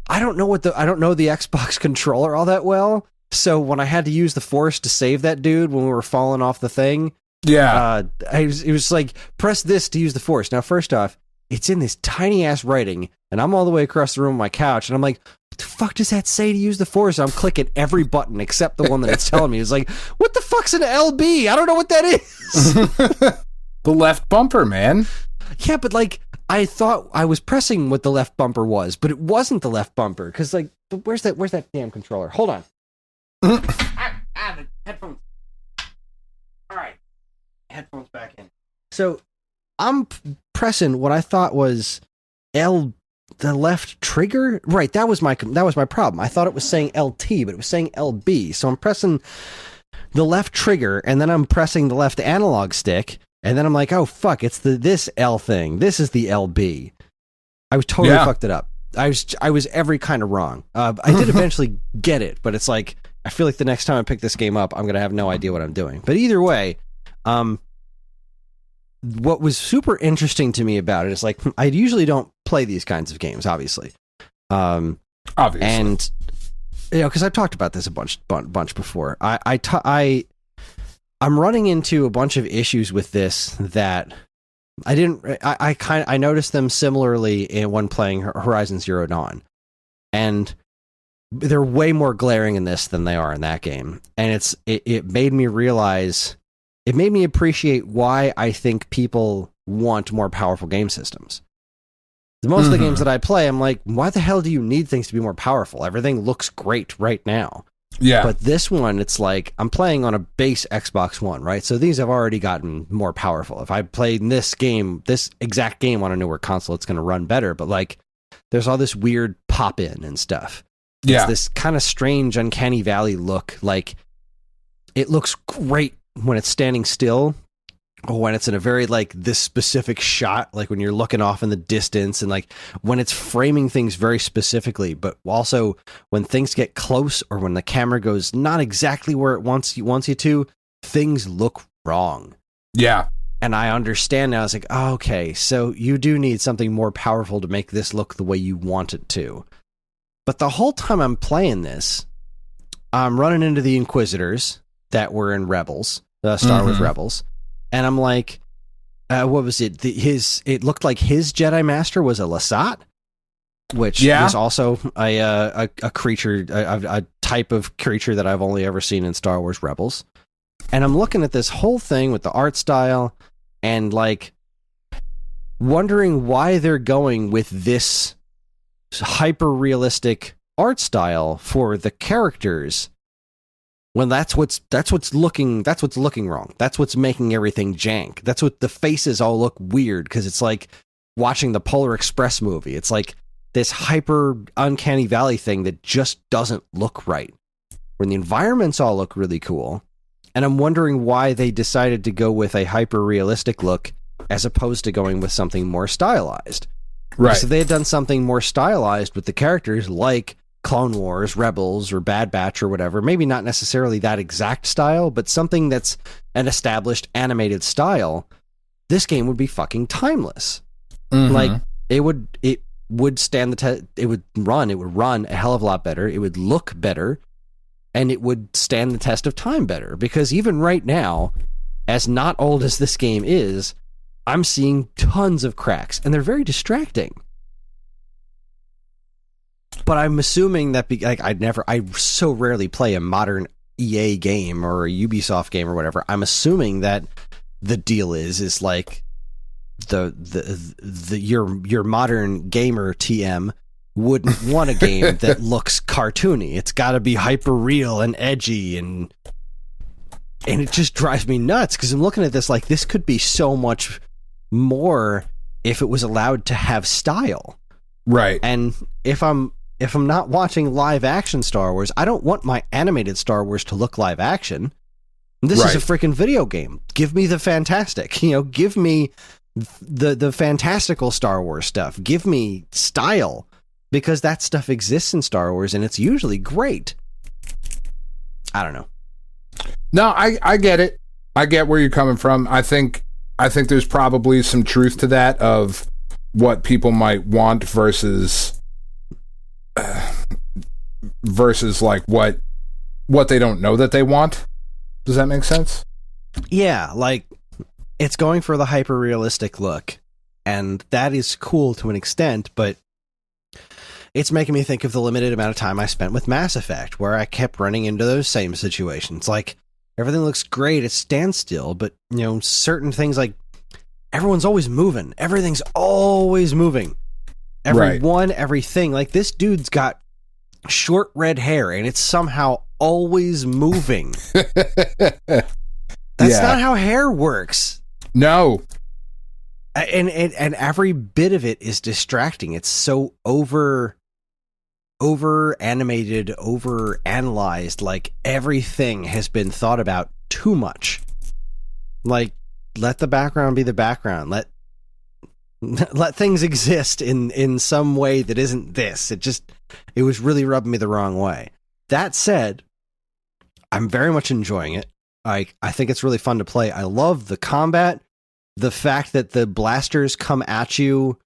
I don't know the Xbox controller all that well. So when I had to use the Force to save that dude when we were falling off the thing, it was like, press this to use the Force. Now, first off, it's in this tiny ass writing, and I'm all the way across the room on my couch, and I'm like, what the fuck does that say to use the Force? I'm clicking every button except the one that it's telling me. It's like, what the fuck's an LB? I don't know what that is. The left bumper, man. Yeah, but like, I thought I was pressing what the left bumper was, but it wasn't the left bumper. Because, like, where's that damn controller? Hold on. The headphones. All right. Headphones back in. So, I'm pressing what I thought was the left trigger. Right, that was my problem. I thought it was saying LT, but it was saying LB. So I'm pressing the left trigger, and then I'm pressing the left analog stick. And then I'm like, oh, fuck, it's this L thing. This is the LB. I was totally fucked it up. I was every kind of wrong. I did eventually get it, but it's like, I feel like the next time I pick this game up, I'm going to have no idea what I'm doing. But either way, what was super interesting to me about it is, like, I usually don't play these kinds of games, obviously. Obviously. And, you know, because I've talked about this a bunch before. I'm running into a bunch of issues with this that I noticed them similarly when playing Horizon Zero Dawn, and they're way more glaring in this than they are in that game. And it made me realize, it made me appreciate why I think people want more powerful game systems. Most of the games that I play, I'm like, why the hell do you need things to be more powerful? Everything looks great right now. Yeah. But this one, it's like, I'm playing on a base Xbox One, right? So these have already gotten more powerful. If I played this exact game on a newer console, it's going to run better. But, like, there's all this weird pop-in and stuff. Yeah. It's this kind of strange, uncanny valley look. Like, it looks great when it's standing still, or when it's in a very, like, this specific shot, like when you're looking off in the distance, and, like, when it's framing things very specifically, but also when things get close, or when the camera goes not exactly where it wants you to, things look wrong. Yeah. And I understand now. I was like, oh, okay, so you do need something more powerful to make this look the way you want it to. But the whole time I'm playing this, I'm running into the Inquisitors that were in Rebels, Star Wars Rebels. And I'm like, what was it? It looked like his Jedi Master was a Lasat, which is also a creature, a type of creature that I've only ever seen in Star Wars Rebels. And I'm looking at this whole thing with the art style, and, like, wondering why they're going with this hyper realistic art style for the characters, when that's what's looking wrong. That's what's making everything jank. That's what the faces all look weird, because it's like watching the Polar Express movie. It's like this hyper uncanny valley thing that just doesn't look right. When the environments all look really cool, and I'm wondering why they decided to go with a hyper realistic look as opposed to going with something more stylized. Right. So if they had done something more stylized with the characters, like Clone Wars, Rebels, or Bad Batch, or whatever, maybe not necessarily that exact style, but something that's an established animated style, this game would be fucking timeless. Like, it would stand the test. It would run a hell of a lot better. It would look better, and it would stand the test of time better. Because even right now, as not old as this game is, I'm seeing tons of cracks, and they're very distracting. But I'm assuming that, I so rarely play a modern EA game or a Ubisoft game or whatever. I'm assuming that the deal is like your modern gamer TM wouldn't want a game that looks cartoony. It's got to be hyper real and edgy, and it just drives me nuts, because I'm looking at this like, this could be so much more if it was allowed to have style. Right. And if I'm if I'm not watching live action Star Wars, I don't want my animated Star Wars to look live action. This is a freaking video game. Give me the fantastic, give me the fantastical Star Wars stuff. Give me style, because that stuff exists in Star Wars and it's usually great. I don't know. No, I get it. I get where you're coming from. I think there's probably some truth to that, of what people might want versus like what they don't know that they want. Does that make sense? Yeah, like, it's going for the hyper-realistic look, and that is cool to an extent, but it's making me think of the limited amount of time I spent with Mass Effect, where I kept running into those same situations. Like, everything looks great at standstill, but, certain things, like, everyone's always moving. Everything's always moving. Everything. Like, this dude's got short red hair, and it's somehow always moving. That's not how hair works. No. And every bit of it is distracting. It's so over animated, over analyzed. Like, everything has been thought about too much. Like, let the background be the background. Let things exist in some way that isn't this. It was really rubbing me the wrong way. That said, I'm very much enjoying it. I think it's really fun to play. I love the combat. The fact that the blasters come at you,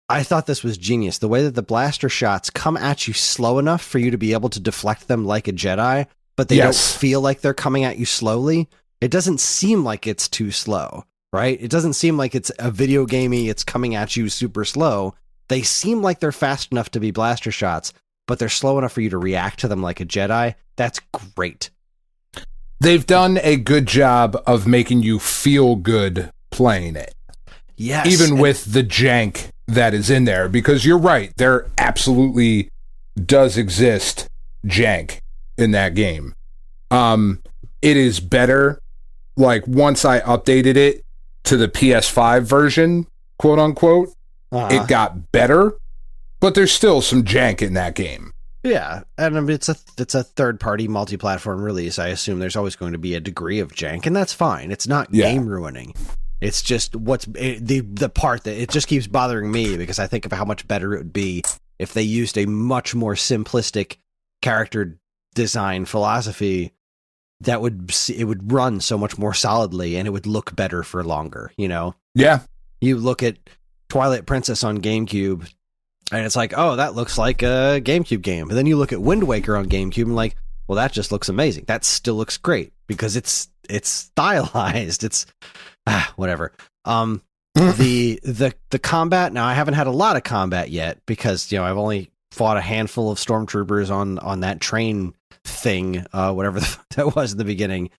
I thought this was genius. The way that the blaster shots come at you slow enough for you to be able to deflect them like a Jedi, but they don't feel like they're coming at you slowly. It doesn't seem like it's too slow, right? It doesn't seem like it's a video gamey, it's coming at you super slow. They seem like they're fast enough to be blaster shots, but they're slow enough for you to react to them like a Jedi. That's great. They've done a good job of making you feel good playing it. Yes. Even with the jank that is in there, because you're right, there absolutely does exist jank in that game. It is better, like, once I updated it to the PS5 version, quote unquote, it got better, but there's still some jank in that game. Yeah, and it's a third-party multi-platform release. I assume there's always going to be a degree of jank, and that's fine. It's not game ruining. It's just the part that it just keeps bothering me, because I think of how much better it would be if they used a much more simplistic character design philosophy. It would run so much more solidly, and it would look better for longer. Yeah. You look at Twilight Princess on GameCube, and it's like, oh, that looks like a GameCube game. And then you look at Wind Waker on GameCube and like, well, that just looks amazing. That still looks great because it's stylized. It's whatever. The combat. Now, I haven't had a lot of combat yet because I've only fought a handful of stormtroopers on that train thing, whatever that was in the beginning.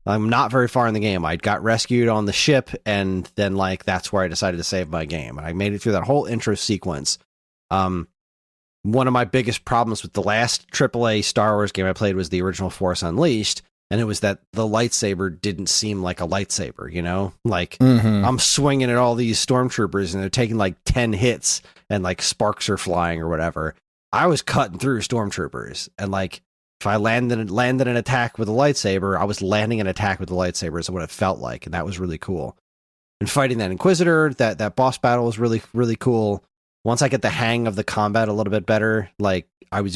I'm not very far in the game. I got rescued on the ship, and then that's where I decided to save my game. And I made it through that whole intro sequence. One of my biggest problems with the last AAA Star Wars game I played was the original Force Unleashed, and it was that the lightsaber didn't seem like a lightsaber, I'm swinging at all these stormtroopers, and they're taking 10 hits, and sparks are flying or whatever. I was cutting through stormtroopers, and if I landed an attack with a lightsaber, I was landing an attack with the lightsaber is what it felt like, and that was really cool. And fighting that Inquisitor, that boss battle was really, really cool. Once I get the hang of the combat a little bit better, it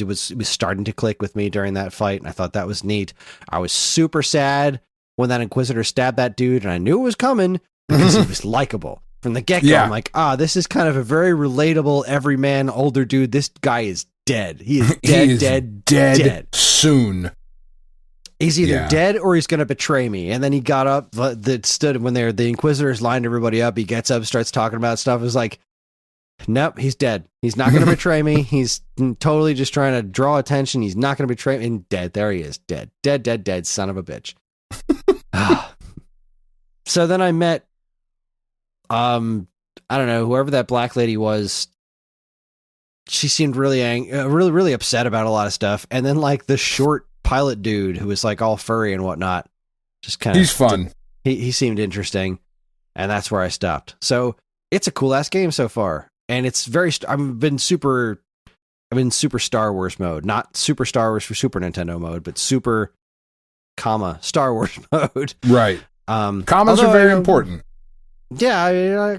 was starting to click with me during that fight, and I thought that was neat. I was super sad when that Inquisitor stabbed that dude, and I knew it was coming because he was likable. From the get-go, I'm like, this is kind of a very relatable, everyman, older dude. This guy is dead. He is dead soon. He's either dead or he's going to betray me. And then he got up, when the Inquisitors lined everybody up, he gets up, starts talking about stuff. It was like, nope, he's dead. He's not going to betray me. He's totally just trying to draw attention. He's not going to betray me. And dead. There he is. Dead, son of a bitch. So then I met, I don't know, whoever that black lady was. She seemed really really upset about a lot of stuff. And then the short pilot dude who was all furry and whatnot, just kind of, he's fun. He seemed interesting, and that's where I stopped. So it's a cool ass game so far, and it's I've been super I'm in Super Star Wars mode, not Super Star Wars for Super Nintendo mode, but Super, Star Wars mode. Right. Commas are very important. Yeah,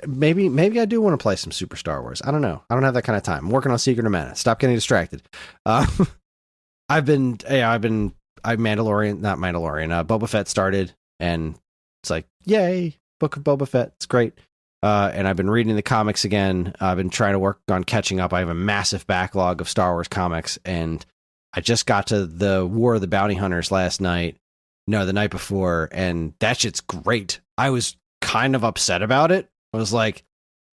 maybe I do want to play some Super Star Wars. I don't know. I don't have that kind of time. I'm working on Secret of Mana. Stop getting distracted. Boba Fett started, and it's like, yay, Book of Boba Fett. It's great. And I've been reading the comics again. I've been trying to work on catching up. I have a massive backlog of Star Wars comics, and I just got to the War of the Bounty Hunters the night before, and that shit's great. I was kind of upset about it. I was like,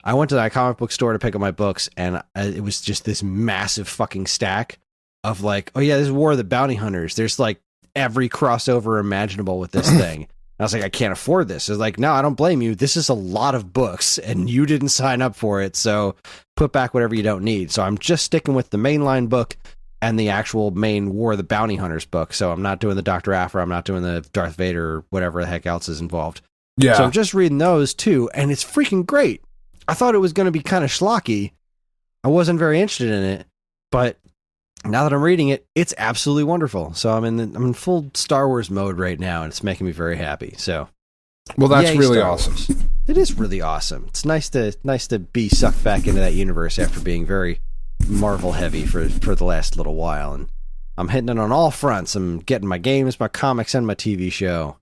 I went to that comic book store to pick up my books, and it was just this massive fucking stack of like, oh yeah, this is War of the Bounty Hunters. There's like every crossover imaginable with this thing. I was like, I can't afford this. I was like, no, I don't blame you. This is a lot of books, and you didn't sign up for it, so put back whatever you don't need. So I'm just sticking with the mainline book and the actual main War of the Bounty Hunters book. So I'm not doing the Dr. Aphra, I'm not doing the Darth Vader, or whatever the heck else is involved. Yeah. So I'm just reading those too, and it's freaking great. I thought it was going to be kind of schlocky. I wasn't very interested in it, but now that I'm reading it, it's absolutely wonderful. So I'm in full Star Wars mode right now, and it's making me very happy. So, well, that's yay, really Star awesome. Wars. It is really awesome. It's nice to be sucked back into that universe after being very Marvel heavy for the last little while, and I'm hitting it on all fronts. I'm getting my games, my comics, and my TV show.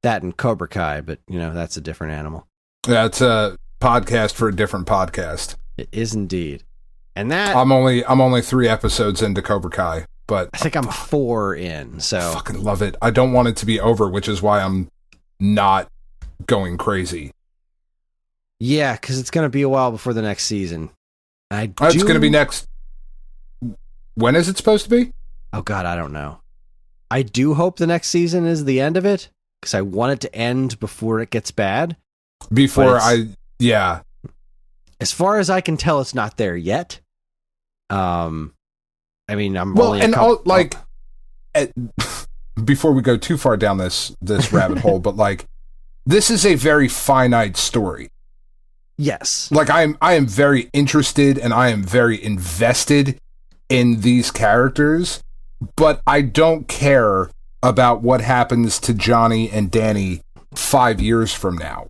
That and Cobra Kai, but that's a different animal. That's a podcast for a different podcast. It is indeed. And that I'm only 3 episodes into Cobra Kai, but I think I'm 4 in. So I fucking love it. I don't want it to be over, which is why I'm not going crazy. Yeah, because it's going to be a while before the next season. It's going to be next. When is it supposed to be? Oh God, I don't know. I do hope the next season is the end of it, because I want it to end before it gets bad. Yeah. As far as I can tell, it's not there yet. I'm before we go too far down this rabbit hole, but like, this is a very finite story. Yes. Like, I am very interested and I am very invested in these characters, but I don't care about what happens to Johnny and Danny 5 years from now.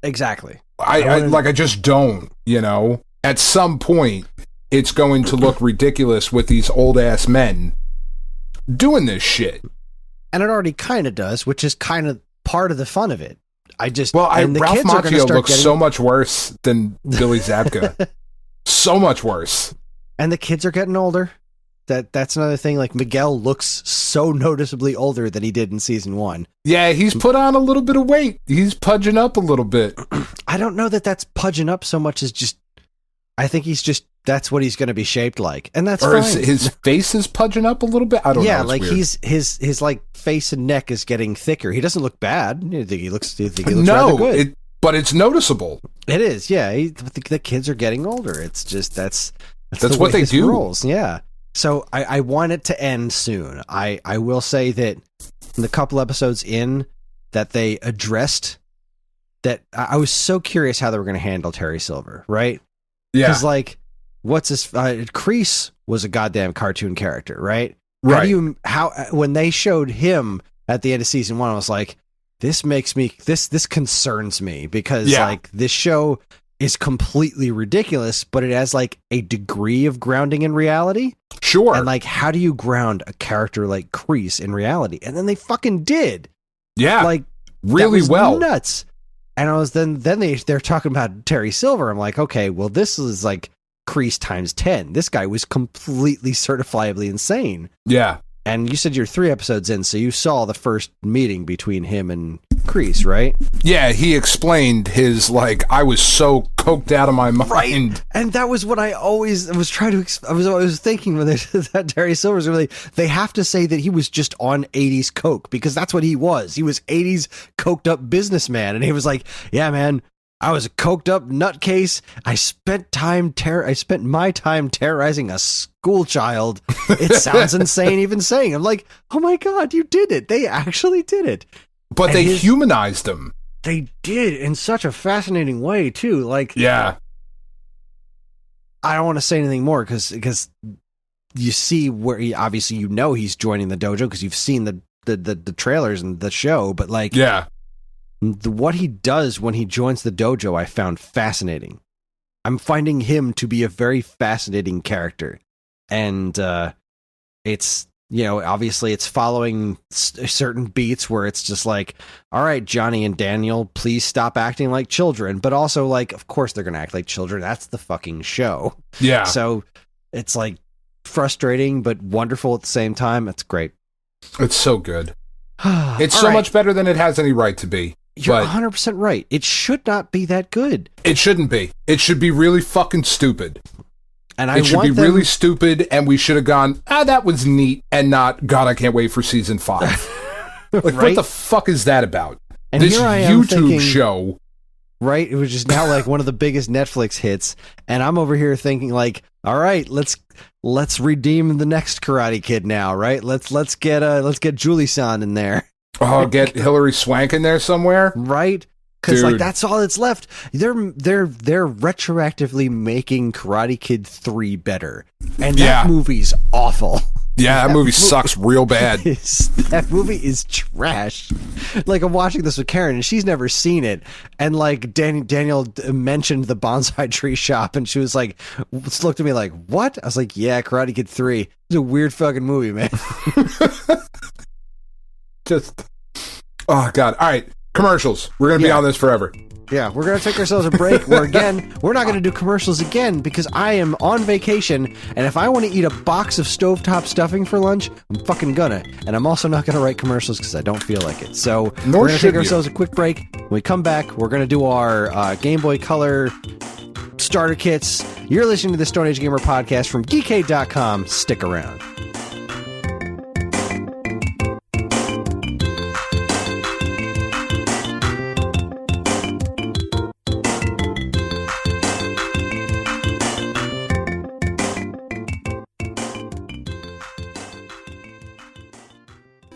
Exactly. I just don't, At some point, it's going to look ridiculous with these old-ass men doing this shit. And it already kind of does, which is kind of part of the fun of it. Ralph Macchio looks so much worse than Billy Zabka. So much worse. And the kids are getting older. That's another thing. Like, Miguel looks so noticeably older than he did in season 1. Yeah, he's put on a little bit of weight. He's pudging up a little bit. I don't know that that's pudging up so much as just, I think that's what he's going to be shaped like. And that's fine. His face is pudging up a little bit? I don't know. Yeah, like weird. his like face and neck is getting thicker. He doesn't look bad. You think he looks rather good. But it's noticeable. It is, yeah. The kids are getting older. It's just, that's what they do. Rolls. Yeah. So I want it to end soon. I will say that in the couple episodes in that they addressed that, I was so curious how they were going to handle Terry Silver, right? Yeah. Because like, what's his, Kris was a goddamn cartoon character, right? Right. When they showed him at the end of season 1, I was like, this concerns me, because like, this show is completely ridiculous, but it has like a degree of grounding in reality. Sure. And like, how do you ground a character like Kris in reality? And then they fucking did. Yeah. Like, really well. Nuts. And I was then they're talking about Terry Silver. I'm like, okay, well, this is like Kris times 10. This guy was completely certifiably insane. Yeah. And you said you're 3 episodes in, so you saw the first meeting between him and Kris, right? Yeah, he explained his, like, I was so coked out of my mind. Right. And that was what I always was trying to, I was thinking when they said that Terry Silver's really, they have to say that he was just on 80s coke, because that's what he was. He was 80s coked up businessman. And he was like, yeah, man, I was a coked up nutcase. I spent my time terrorizing a school child. It sounds insane even saying. I'm like, oh my God, you did it. They actually did it. But they humanized him. They did, in such a fascinating way too. Like, yeah. I don't want to say anything more because you see where obviously he's joining the dojo because you've seen the trailers and the show, but like what he does when he joins the dojo I found fascinating. I'm finding him to be a very fascinating character, and it's obviously it's following certain beats where it's just like, all right, Johnny and Daniel, please stop acting like children, but also like, of course they're gonna act like children. That's the fucking show. Yeah. So it's like frustrating but wonderful at the same time. It's great. It's so good. It's so much better than it has any right to be. You're 100% right. It should not be that good. It shouldn't be. It should be really fucking stupid. And it should be really stupid, and we should have gone, that was neat, and not, God, I can't wait for season 5. Like, right? What the fuck is that about? And this here I am YouTube thinking, show. Right? It was just now like one of the biggest Netflix hits, and I'm over here thinking like, all right, let's redeem the next Karate Kid now, right? Let's get Julie-san in there. Oh, get Hilary Swank in there somewhere? Right? Because like that's all that's left. They're retroactively making Karate Kid 3 better, and that movie's awful. Yeah, that movie sucks real bad. That movie is trash. Like, I'm watching this with Karen, and she's never seen it. And like Daniel mentioned the bonsai tree shop, and she was like, looked at me like, "What?" I was like, "Yeah, Karate Kid 3. It's a weird fucking movie, man." Just, oh god! All right. Commercials. We're going to be on this forever. Yeah, we're going to take ourselves a break. We're not going to do commercials again because I am on vacation, and if I want to eat a box of stovetop stuffing for lunch, I'm fucking gonna. And I'm also not going to write commercials because I don't feel like it. So we're going to take ourselves a quick break. When we come back, we're going to do our Game Boy Color starter kits. You're listening to the Stone Age Gamer podcast from Geekade.com. Stick around.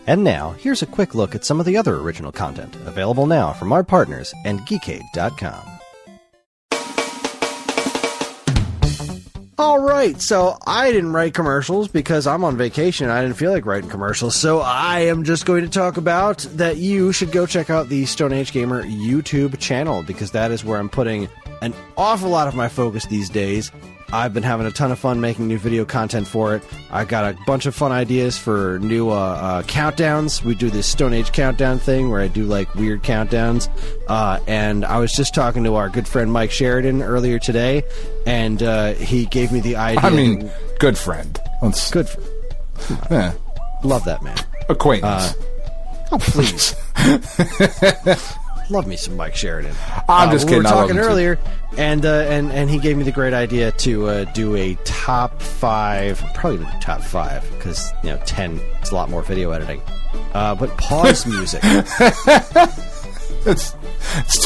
And now, here's a quick look at some of the other original content available now from our partners and Geekade.com. All right, so I didn't write commercials because I'm on vacation and I didn't feel like writing commercials, so I am just going to talk about that you should go check out the Stone Age Gamer YouTube channel because that is where I'm putting an awful lot of my focus these days. I've been having a ton of fun making new video content for it. I got a bunch of fun ideas for new countdowns. We do this Stone Age countdown thing where I do like weird countdowns. And I was just talking to our good friend Mike Sheridan earlier today, and he gave me the idea. I mean, good friend. Good. Yeah. Love that man. Acquaintance. Oh, please. Love me some Mike Sheridan. I'm just kidding. We were talking earlier, and he gave me the great idea to do a top 5, probably top 5, because 10 it's a lot more video editing. But pause music. It's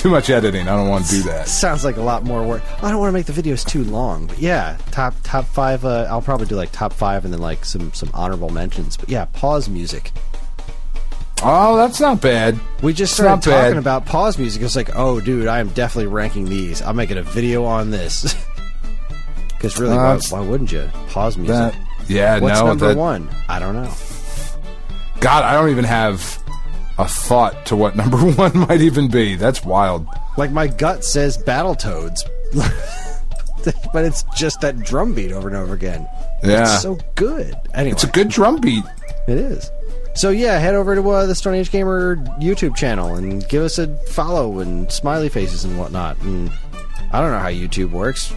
too much editing. I don't want to do that. Sounds like a lot more work. I don't want to make the videos too long, but yeah, top 5. I'll probably do like top 5 and then like some honorable mentions. But yeah, pause music. Oh, that's not bad. We just started talking about pause music. It's like, oh, dude, I am definitely ranking these. I'm making a video on this. Because really, why wouldn't you? Pause music. What's number 1? I don't know. God, I don't even have a thought to what number 1 might even be. That's wild. Like, my gut says Battletoads. But it's just that drum beat over and over again. Yeah. It's so good. Anyway. It's a good drum beat. It is. So yeah, head over to the Stone Age Gamer YouTube channel and give us a follow and smiley faces and whatnot. And I don't know how YouTube works.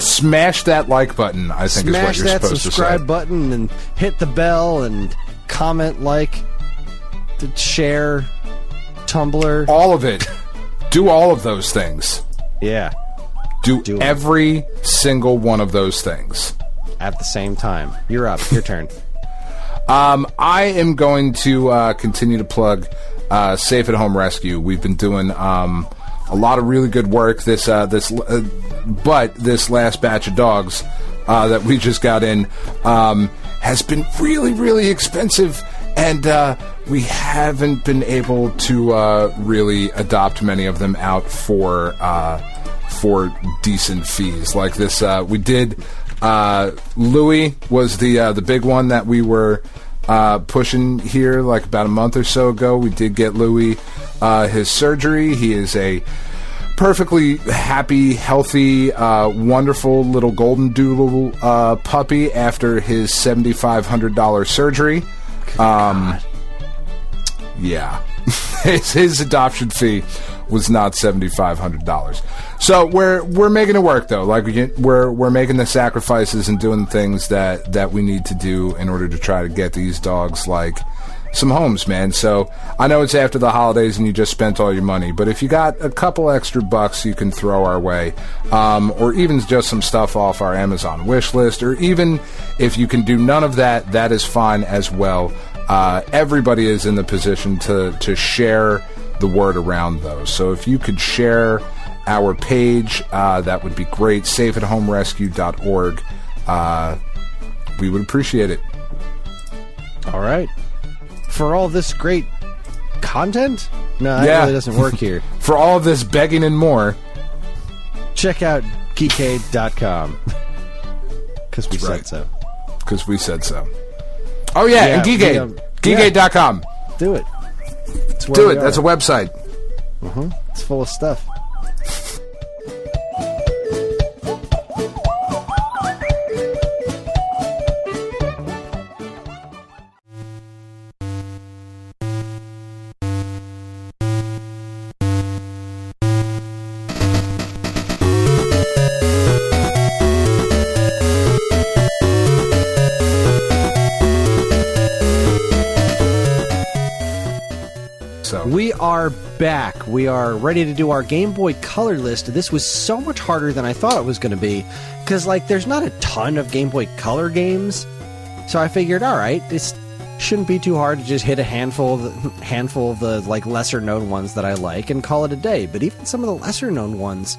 Smash that like button, I think is what you're supposed to say. Smash that subscribe button and hit the bell and comment, share, Tumblr. All of it. Do all of those things. Yeah. Do every single one of those things. At the same time. You're up. Your turn. I am going to continue to plug Safe at Home Rescue. We've been doing a lot of really good work. But this last batch of dogs that we just got in has been really, really expensive, and we haven't been able to really adopt many of them out for for decent fees like this. We did Louis was the big one that we were pushing here like about a month or so ago. We did get Louis his surgery. He is a perfectly happy, healthy, wonderful little golden doodle puppy after his $7,500 surgery. Yeah. His adoption fee was not $7,500. So we're making it work though. Like we're making the sacrifices and doing things that we need to do in order to try to get these dogs like some homes, man. So I know it's after the holidays and you just spent all your money, but if you got a couple extra bucks you can throw our way, or even just some stuff off our Amazon wish list, or even if you can do none of that, that is fine as well. Everybody is in the position to share the word around those. So if you could share our page, that would be great. safeathomerescue.org. We would appreciate it. All right. For all this great content? No, that really doesn't work here. For all of this begging and more, check out geekade.com. Because we said so. Because we said so. Oh, yeah, and Geekade. Geekade.com. Do it. Do it. That's a website. It's full of stuff. We are back. We are ready to do our Game Boy Color list. This was so much harder than I thought it was going to be, because like there's not a ton of Game Boy Color games. So I figured, all right, this shouldn't be too hard to just hit a handful of the like lesser known ones that I like and call it a day. But even some of the lesser known ones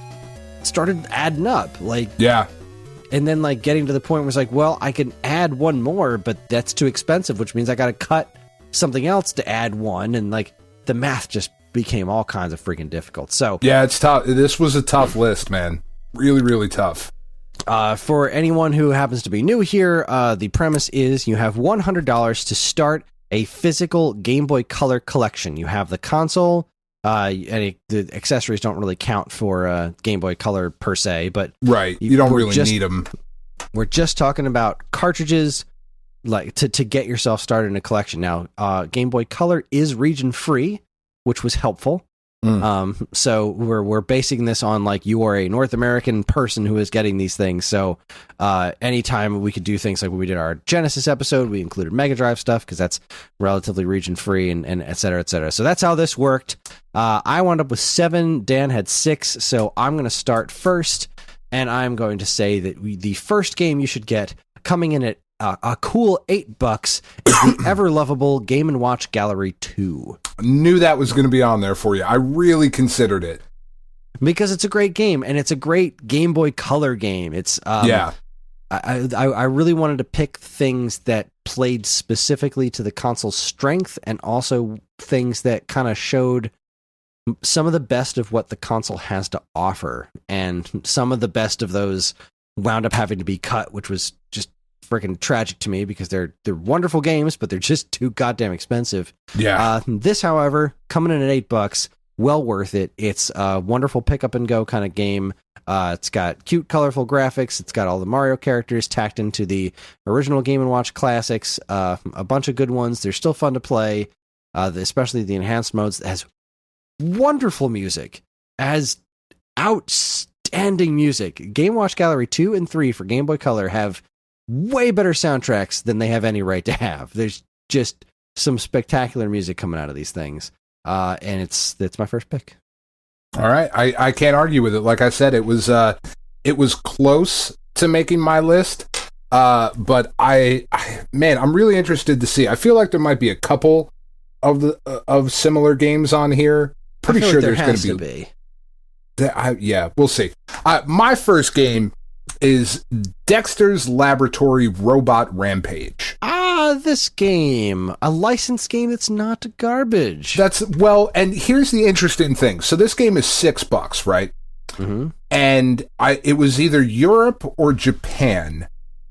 started adding up. Like, yeah. And then like getting to the point where it's like, well, I can add one more, but that's too expensive, which means I got to cut something else to add one, and like the math just became all kinds of freaking difficult. So yeah, it's tough. This was a tough list, man. Really, really tough. For anyone who happens to be new here, the premise is you have $100 to start a physical Game Boy Color collection. You have the console. The accessories don't really count for Game Boy Color per se, but right, you don't really need them. We're just talking about cartridges, like to get yourself started in a collection. Now, Game Boy Color is region free, which was helpful. So we're basing this on like you are a North American person who is getting these things. So anytime we could do things like when we did our Genesis episode, we included Mega Drive stuff because that's relatively region free and et cetera, et cetera. So that's how this worked. I wound up with 7. Dan had 6. So I'm going to start first, and I'm going to say that the first game you should get, coming in at a cool $8, is the ever lovable Game & Watch Gallery 2. Knew that was going to be on there for you. I really considered it. Because it's a great game, and it's a great Game Boy Color game. It's I really wanted to pick things that played specifically to the console's strength, and also things that kind of showed some of the best of what the console has to offer. And some of the best of those wound up having to be cut, which was just freaking tragic to me because they're wonderful games, but they're just too goddamn expensive. Yeah. This, however, coming in at $8, well worth it. It's a wonderful pick up and go kind of game. It's got cute, colorful graphics. It's got all the Mario characters tacked into the original Game & Watch classics. A bunch of good ones. They're still fun to play, especially the enhanced modes. It has wonderful music. It has outstanding music. Game & Watch Gallery 2 and 3 for Game Boy Color have way better soundtracks than they have any right to have. There's just some spectacular music coming out of these things. And it's my first pick. All right. I can't argue with it. Like I said, it was close to making my list. But I'm really interested to see. I feel like there might be a couple of similar games on here. Pretty sure there's going to be. Yeah, we'll see. My first game is Dexter's Laboratory Robot Rampage. This game. A licensed game that's not garbage. And here's the interesting thing. So this game is $6, right? Mm-hmm. And it was either Europe or Japan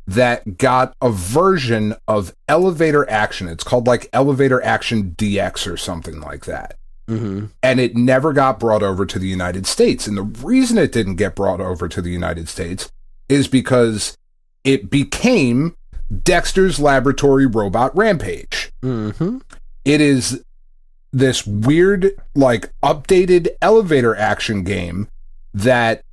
that got a version of Elevator Action. It's called like Elevator Action DX or something like that. Mm-hmm. And it never got brought over to the United States. And the reason it didn't get brought over to the United States is because it became Dexter's Laboratory Robot Rampage. Mm-hmm. It is this weird, like, updated elevator action game that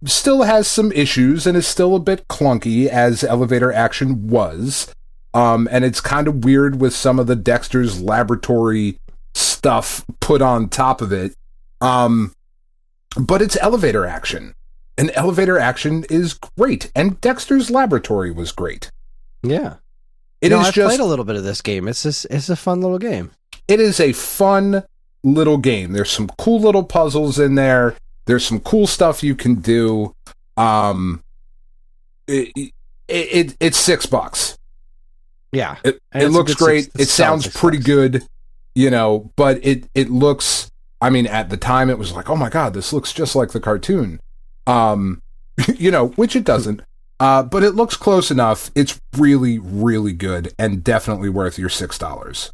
still has some issues and is still a bit clunky, as elevator action was. And it's kind of weird with some of the Dexter's Laboratory stuff put on top of it. But it's elevator action. And elevator action is great. And Dexter's Laboratory was great. Yeah. I've played a little bit of this game. It's a fun little game. It is a fun little game. There's some cool little puzzles in there. There's some cool stuff you can do. It's $6. Yeah. It looks great. It sounds pretty good, but it looks, I mean, at the time it was like, oh my God, this looks just like the cartoon. Which it doesn't. But it looks close enough. It's really, really good and definitely worth your $6.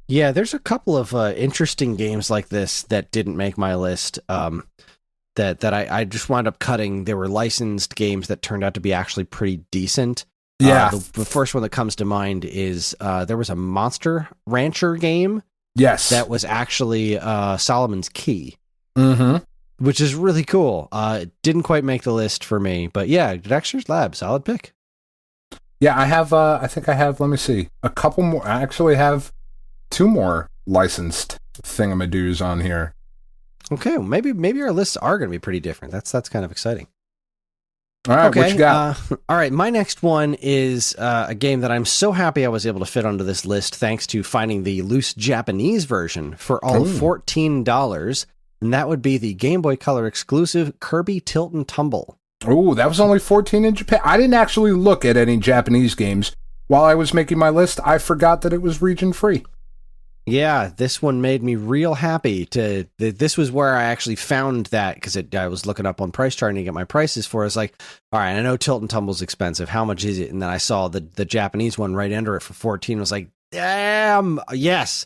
Yeah, there's a couple of interesting games like this that didn't make my list that I just wound up cutting. There were licensed games that turned out to be actually pretty decent. Yeah. The first one that comes to mind is there was a Monster Rancher game. Yes. That was actually Solomon's Key. Mm-hmm. Which is really cool. It didn't quite make the list for me, but yeah, Dexter's Lab, solid pick. Yeah, I have, let me see, a couple more. I actually have 2 more licensed thingamadoos on here. Okay, well, maybe our lists are going to be pretty different. That's kind of exciting. All right, okay, what you got? All right, my next one is a game that I'm so happy I was able to fit onto this list thanks to finding the loose Japanese version for all $14. And that would be the Game Boy Color exclusive Kirby Tilt and Tumble. Oh, that was only $14 in Japan. I didn't actually look at any Japanese games. While I was making my list, I forgot that it was region free. Yeah, this one made me real happy. This was where I actually found that, because I was looking up on Price Chart to get my prices for it. I was like, all right, I know Tilt and Tumble's expensive. How much is it? And then I saw the Japanese one right under it for 14. I was like, damn, yes,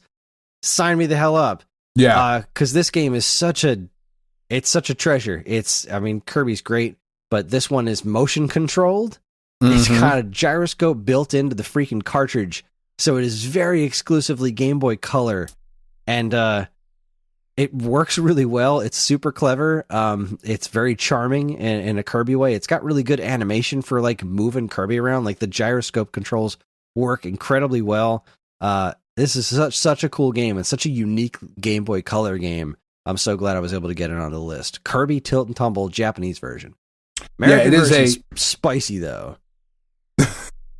sign me the hell up. Yeah, because this game is such a treasure. Kirby's great, but this one is motion controlled. Mm-hmm. It's got a gyroscope built into the freaking cartridge, so it is very exclusively Game Boy Color, and it works really well. It's super clever. It's very charming in a Kirby way. It's got really good animation for like moving Kirby around. Like the gyroscope controls work incredibly well. This is such a cool game and such a unique Game Boy Color game. I'm so glad I was able to get it on the list. Kirby Tilt and Tumble Japanese version. American version is spicy though.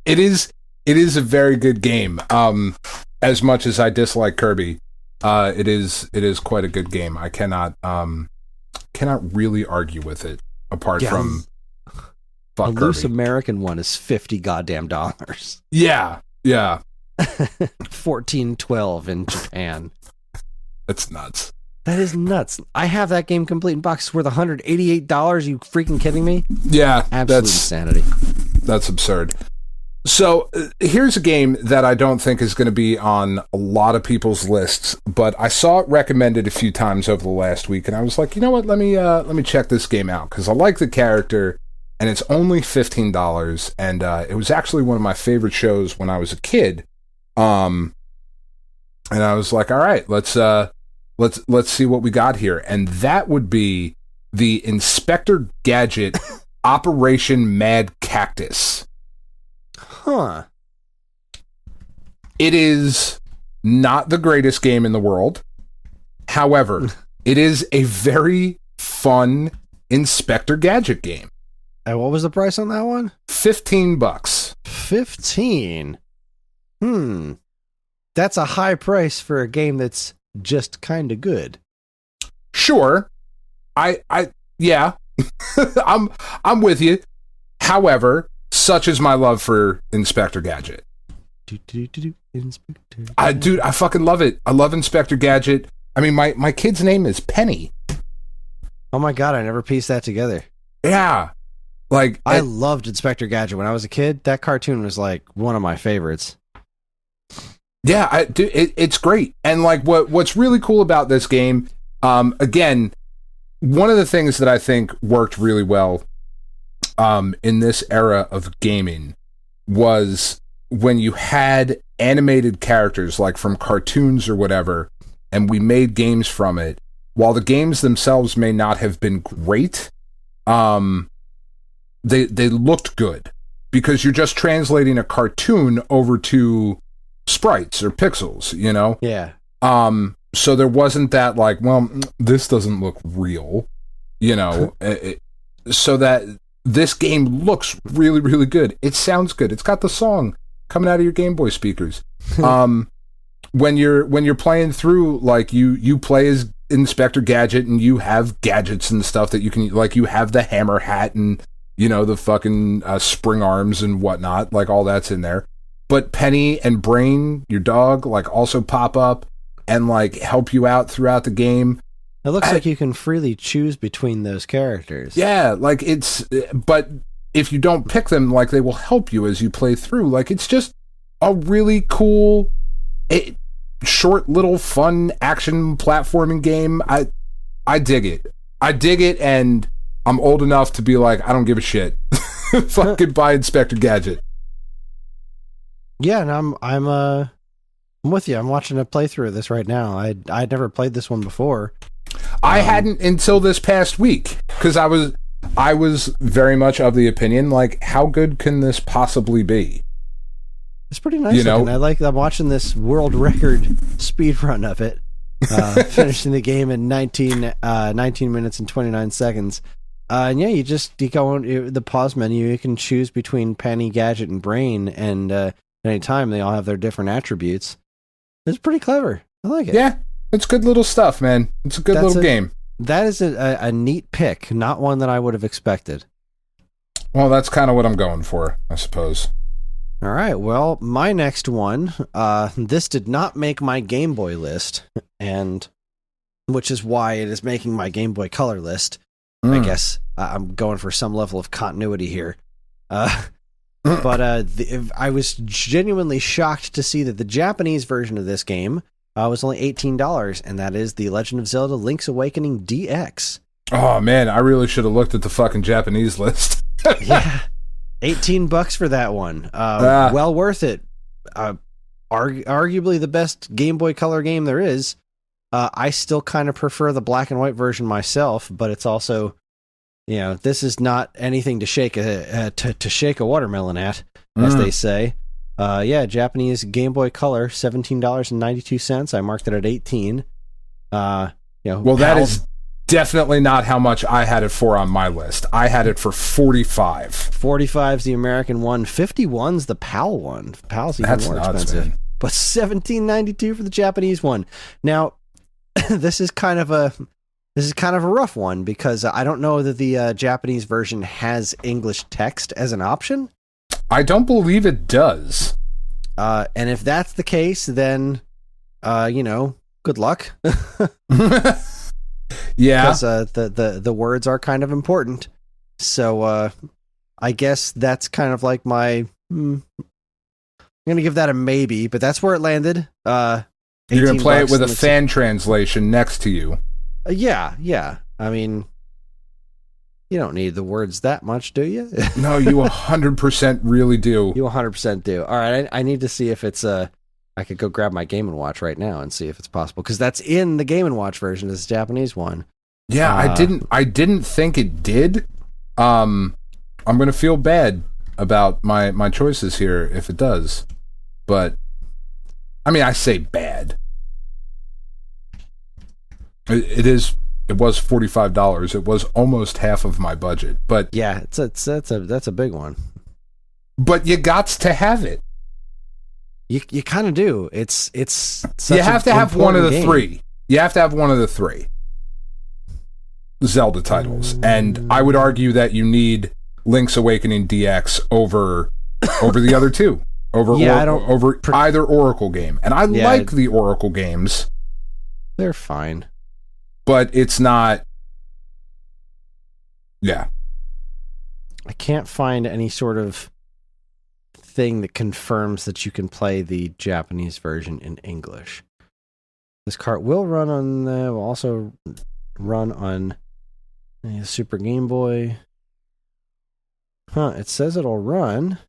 It is a very good game. As much as I dislike Kirby, it is quite a good game. I cannot really argue with it apart from fuck the loose Kirby. American one is $50 goddamn dollars. Yeah. 14.12 in Japan. That's nuts. That is nuts. I have that game complete in box. It's worth $188. You freaking kidding me? Yeah, absolute insanity. That's absurd. So here's a game that I don't think is going to be on a lot of people's lists, but I saw it recommended a few times over the last week, and I was like, you know what? Let me check this game out because I like the character. And it's only $15, and it was actually one of my favorite shows when I was a kid. And I was like, all right, let's see what we got here. And that would be the Inspector Gadget Operation Mad Cactus. Huh. It is not the greatest game in the world. However, it is a very fun Inspector Gadget game. And what was the price on that one? $15. 15. That's a high price for a game that's just kind of good. Sure. Yeah. I'm with you. However, such is my love for Inspector Gadget. Inspector Gadget. I fucking love it. I love Inspector Gadget. I mean, my kid's name is Penny. Oh my god, I never pieced that together. Yeah. Like I loved Inspector Gadget when I was a kid. That cartoon was like one of my favorites. Yeah, it's great. And like what's really cool about this game, again, one of the things that I think worked really well in this era of gaming was when you had animated characters like from cartoons or whatever, and we made games from it. While the games themselves may not have been great, they looked good because you're just translating a cartoon over to sprites or pixels, you know? Yeah. So there wasn't that like, well, this doesn't look real, you know? So that this game looks really, really good. It sounds good. It's got the song coming out of your Gameboy speakers. When you're playing through, like you play as Inspector Gadget and you have gadgets and stuff that you can, like you have the hammer hat and, you know, the fucking spring arms and whatnot, like all that's in there. But Penny and Brain, your dog, like also pop up and like help you out throughout the game. It looks like you can freely choose between those characters. Yeah, like but if you don't pick them, like they will help you as you play through. Like it's just a really cool, short little fun action platforming game. I dig it. I dig it, and I'm old enough to be like, I don't give a shit. Fucking buy Inspector Gadget. Yeah, and I'm with you. I'm watching a playthrough of this right now. I'd never played this one before. I hadn't until this past week, because I was very much of the opinion, like, how good can this possibly be? It's pretty nice looking. I'm watching this world record speed run of it, finishing the game in 19 minutes and 29 seconds. And yeah, you go on the pause menu. You can choose between Penny, Gadget, and Brain, and at any time they all have their different attributes. It's pretty clever. I like it. Yeah, it's good little stuff, man. It's a good little game. That is a neat pick, not one that I would have expected. Well, that's kind of what I'm going for, I suppose. All right, well, my next one, this did not make my Game Boy list, and which is why it is making my Game Boy Color list. I guess I'm going for some level of continuity here. But I was genuinely shocked to see that the Japanese version of this game was only $18, and that is The Legend of Zelda Link's Awakening DX. Oh, man, I really should have looked at the fucking Japanese list. Yeah. $18 for that one. Well worth it. Arguably the best Game Boy Color game there is. I still kind of prefer the black and white version myself, but it's also, you know, this is not anything to shake a watermelon at, as they say. Yeah, Japanese Game Boy Color, $17.92. I marked it at 18. Well, that is definitely not how much I had it for on my list. I had it for 45. 45's the American one. 51's the PAL one. PAL's even more expensive. Man. But $17.92 for the Japanese one. Now, this is kind of a rough one because I don't know that the Japanese version has English text as an option. I don't believe it does. And if that's the case, then good luck. Yeah, because the words are kind of important. So I guess that's kind of like my. I'm gonna give that a maybe, but that's where it landed. You're gonna play it with a fan translation next to you. Yeah. I mean, you don't need the words that much, do you? No, you 100% really do. You 100% do. All right, I need to see if it's I could go grab my Game & Watch right now and see if it's possible, because that's in the Game & Watch version. This Japanese one. Yeah, I didn't think it did. I'm gonna feel bad about my choices here if it does, but I mean, I say bad. It was $45. It was almost half of my budget, but yeah, that's a big one. But you got to have it. You kind of do. It's such you have to have one of the game. three. You have to have one of the three Zelda titles, and I would argue that you need Link's Awakening DX over the other two. Over either Oracle game, and I like the Oracle games. They're fine, but it's not Yeah. I can't find any sort of thing that confirms that you can play the Japanese version in English. This cart will run on will also run on Super Game Boy. It says it'll run.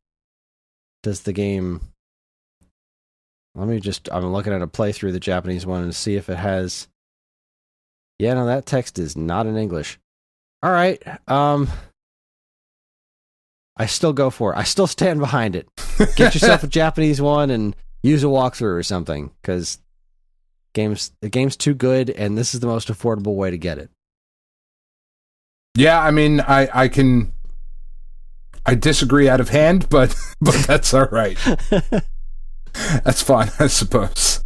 Does the game... I'm looking at a playthrough of the Japanese one to see if it has... Yeah, no, that text is not in English. All right. I still go for it. I still stand behind it. Get yourself a Japanese one and use a walkthrough or something, because the game's too good, and this is the most affordable way to get it. Yeah, I mean, I disagree out of hand, but that's all right. That's fine, I suppose.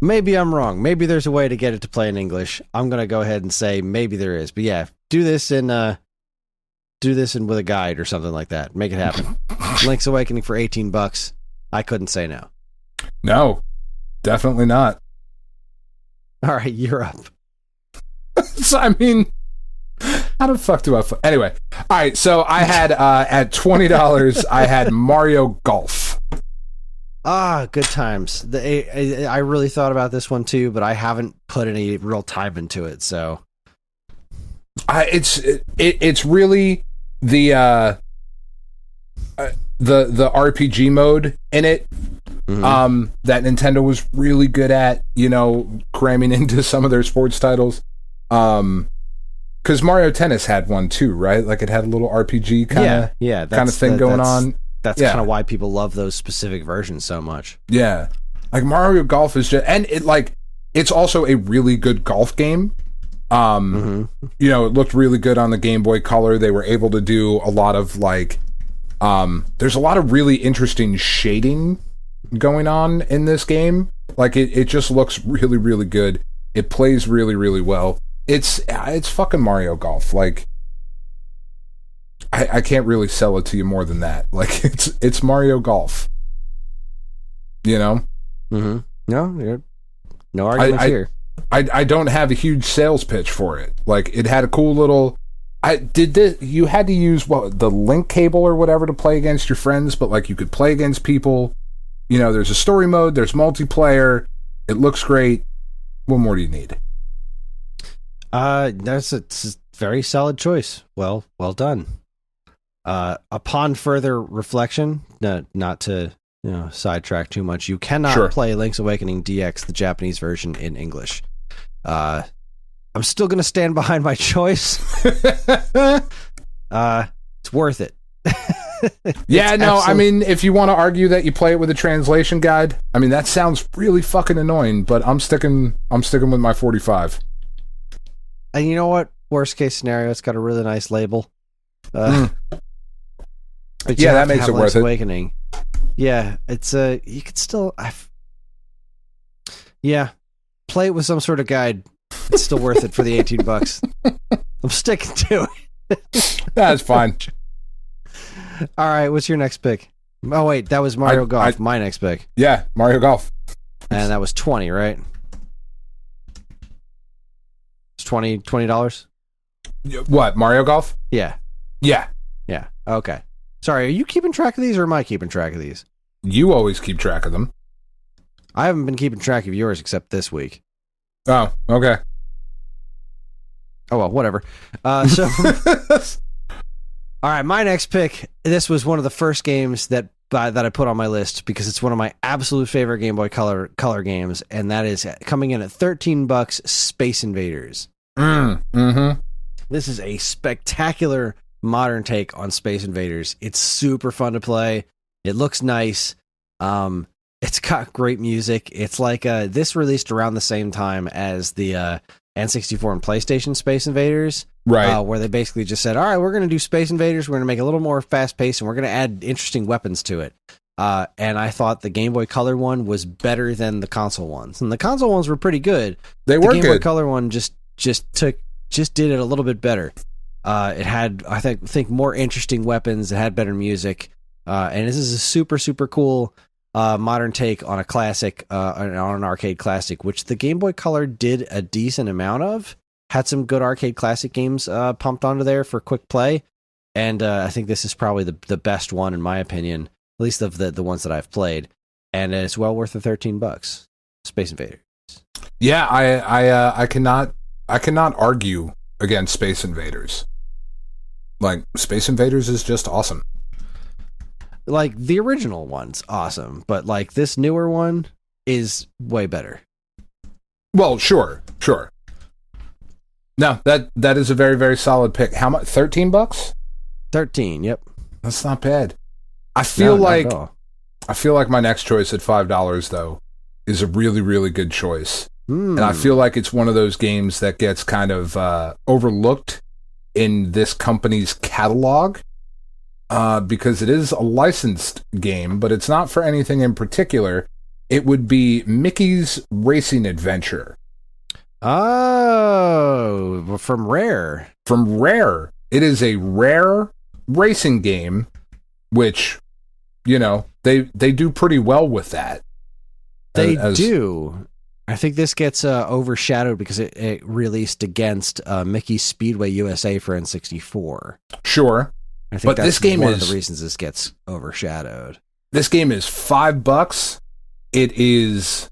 Maybe I'm wrong. Maybe there's a way to get it to play in English. I'm gonna go ahead and say maybe there is. But yeah, do this in with a guide or something like that. Make it happen. Link's Awakening for $18. I couldn't say no. No, definitely not. All right, you're up. So, I mean, how the fuck do I... Anyway, all right, so I had, at $20, I had Mario Golf. Ah, good times. I really thought about this one too, but I haven't put any real time into it, so... It's really the RPG mode in it, that Nintendo was really good at, cramming into some of their sports titles. Because Mario Tennis had one too, right? Like it had a little RPG kind of thing going on. That's kind of why people love those specific versions so much. Yeah, like Mario Golf is just, and it's also a really good golf game. It looked really good on the Game Boy Color. They were able to do a lot of there's a lot of really interesting shading going on in this game. Like it just looks really, really good. It plays really, really well. It's fucking Mario Golf. Like I can't really sell it to you more than that. Like it's Mario Golf. Mm-hmm. No arguments here. I don't have a huge sales pitch for it. Like it had a cool little. You had to use the link cable or whatever to play against your friends, but like you could play against people. There's a story mode. There's multiplayer. It looks great. What more do you need? That's a very solid choice. Well done. Upon further reflection, not to sidetrack too much, you cannot play Link's Awakening DX, the Japanese version, in English. I'm still going to stand behind my choice. It's worth it. I mean, if you want to argue that you play it with a translation guide, I mean, that sounds really fucking annoying, but I'm sticking with my 45. And you know what? Worst case scenario, it's got a really nice label. That makes it worth it. Awakening. Yeah, it's you could still play it with some sort of guide. It's still worth it for the $18. I'm sticking to it. That's fine. All right, what's your next pick? Oh wait, that was Mario Golf. My next pick. Yeah, Mario Golf. And that was 20, right? It's $20. What, Mario Golf? Yeah. Yeah. Yeah. Okay. Sorry, are you keeping track of these, or am I keeping track of these? You always keep track of them. I haven't been keeping track of yours except this week. Oh, okay. Oh well, whatever. All right, my next pick. This was one of the first games that I put on my list because it's one of my absolute favorite Game Boy Color games, and that is coming in at $13. Space Invaders. This is a spectacular modern take on Space Invaders. It's super fun to play. It looks nice. It's got great music. It's like this released around the same time as the N64 and PlayStation Space Invaders, right? Where they basically just said, all right, we're going to do Space Invaders. We're going to make it a little more fast-paced, and we're going to add interesting weapons to it. And I thought the Game Boy Color one was better than the console ones. And the console ones were pretty good. They were good. The Game Boy Color one just did it a little bit better. It had, I think more interesting weapons. It had better music. And this is a super, super cool modern take on a classic, on an arcade classic, which the Game Boy Color did a decent amount of. had some good arcade classic games pumped onto there for quick play, and I think this is probably the best one in my opinion, at least of the ones that I've played, and it's well worth the $13. Space Invaders. Yeah, I cannot argue against Space Invaders. Like, Space Invaders is just awesome. Like, the original one's awesome, but like this newer one is way better. Well, sure. No, that is a very, very solid pick. How much? $13? 13, yep. That's not bad. I feel like my next choice at $5 though is a really, really good choice. And I feel like it's one of those games that gets kind of overlooked in this company's catalog because it is a licensed game, but it's not for anything in particular. It would be Mickey's Racing Adventure. Oh, from Rare. From Rare. It is a Rare racing game, which, you know, they do pretty well with that. They do. I think this gets overshadowed because it released against Mickey's Speedway USA for N64. Sure. I think that's this game one of the reasons this gets overshadowed. This game is $5. It is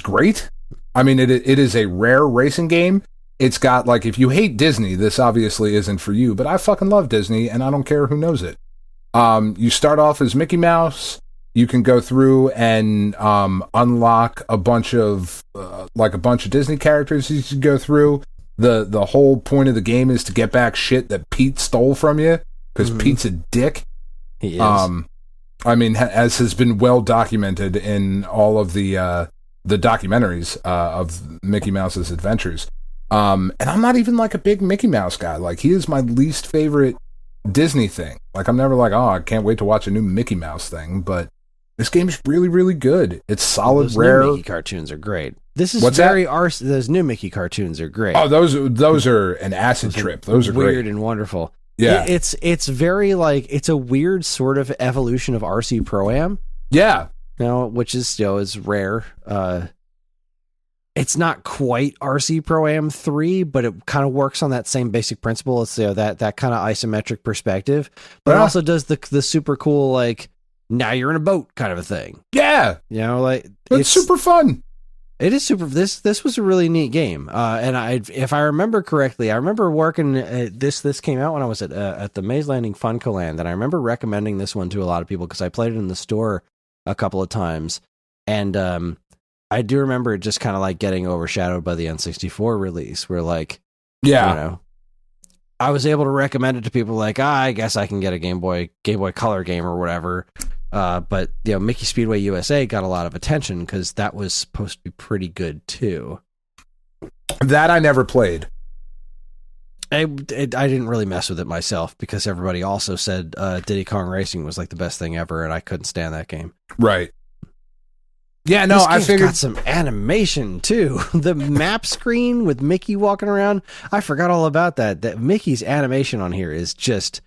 great. I mean, it is a Rare racing game. It's got, like, if you hate Disney, this obviously isn't for you, but I fucking love Disney, and I don't care who knows it. You start off as Mickey Mouse. You can go through and unlock a bunch of Disney characters you can go through. The whole point of the game is to get back shit that Pete stole from you, because Pete's a dick. He is. I mean, as has been well documented in all of the documentaries of Mickey Mouse's adventures. And I'm not even like a big Mickey Mouse guy. Like, he is my least favorite Disney thing. Like, I'm never like, oh, I can't wait to watch a new Mickey Mouse thing, but this game's really, really good. It's solid. Those Rare. New Mickey cartoons are great. This is What's very those new Mickey cartoons are great. Oh, those are an acid trip. Those are weird great and wonderful. Yeah, it's very like, it's a weird sort of evolution of RC Pro-Am. Yeah, you know, which is, you know, is Rare. It's not quite RC Pro-Am 3, but it kind of works on that same basic principle. It's, you know, that kind of isometric perspective, but it also does the super cool, like, now you're in a boat kind of a thing. Yeah, you know, like, it's super fun. It is super. This was a really neat game, and if I remember correctly, I remember working. This came out when I was at the Maze Landing Funco Land, and I remember recommending this one to a lot of people because I played it in the store a couple of times, and I do remember it just kind of like getting overshadowed by the N64 release, where, like, yeah, you know, I was able to recommend it to people like, I guess I can get a Game Boy Color game or whatever. But, you know, Mickey Speedway USA got a lot of attention because that was supposed to be pretty good too. That I never played. I didn't really mess with it myself because everybody also said Diddy Kong Racing was like the best thing ever, and I couldn't stand that game. Right. Yeah, no, I figured got some animation too. The map screen with Mickey walking around. I forgot all about that. That Mickey's animation on here is just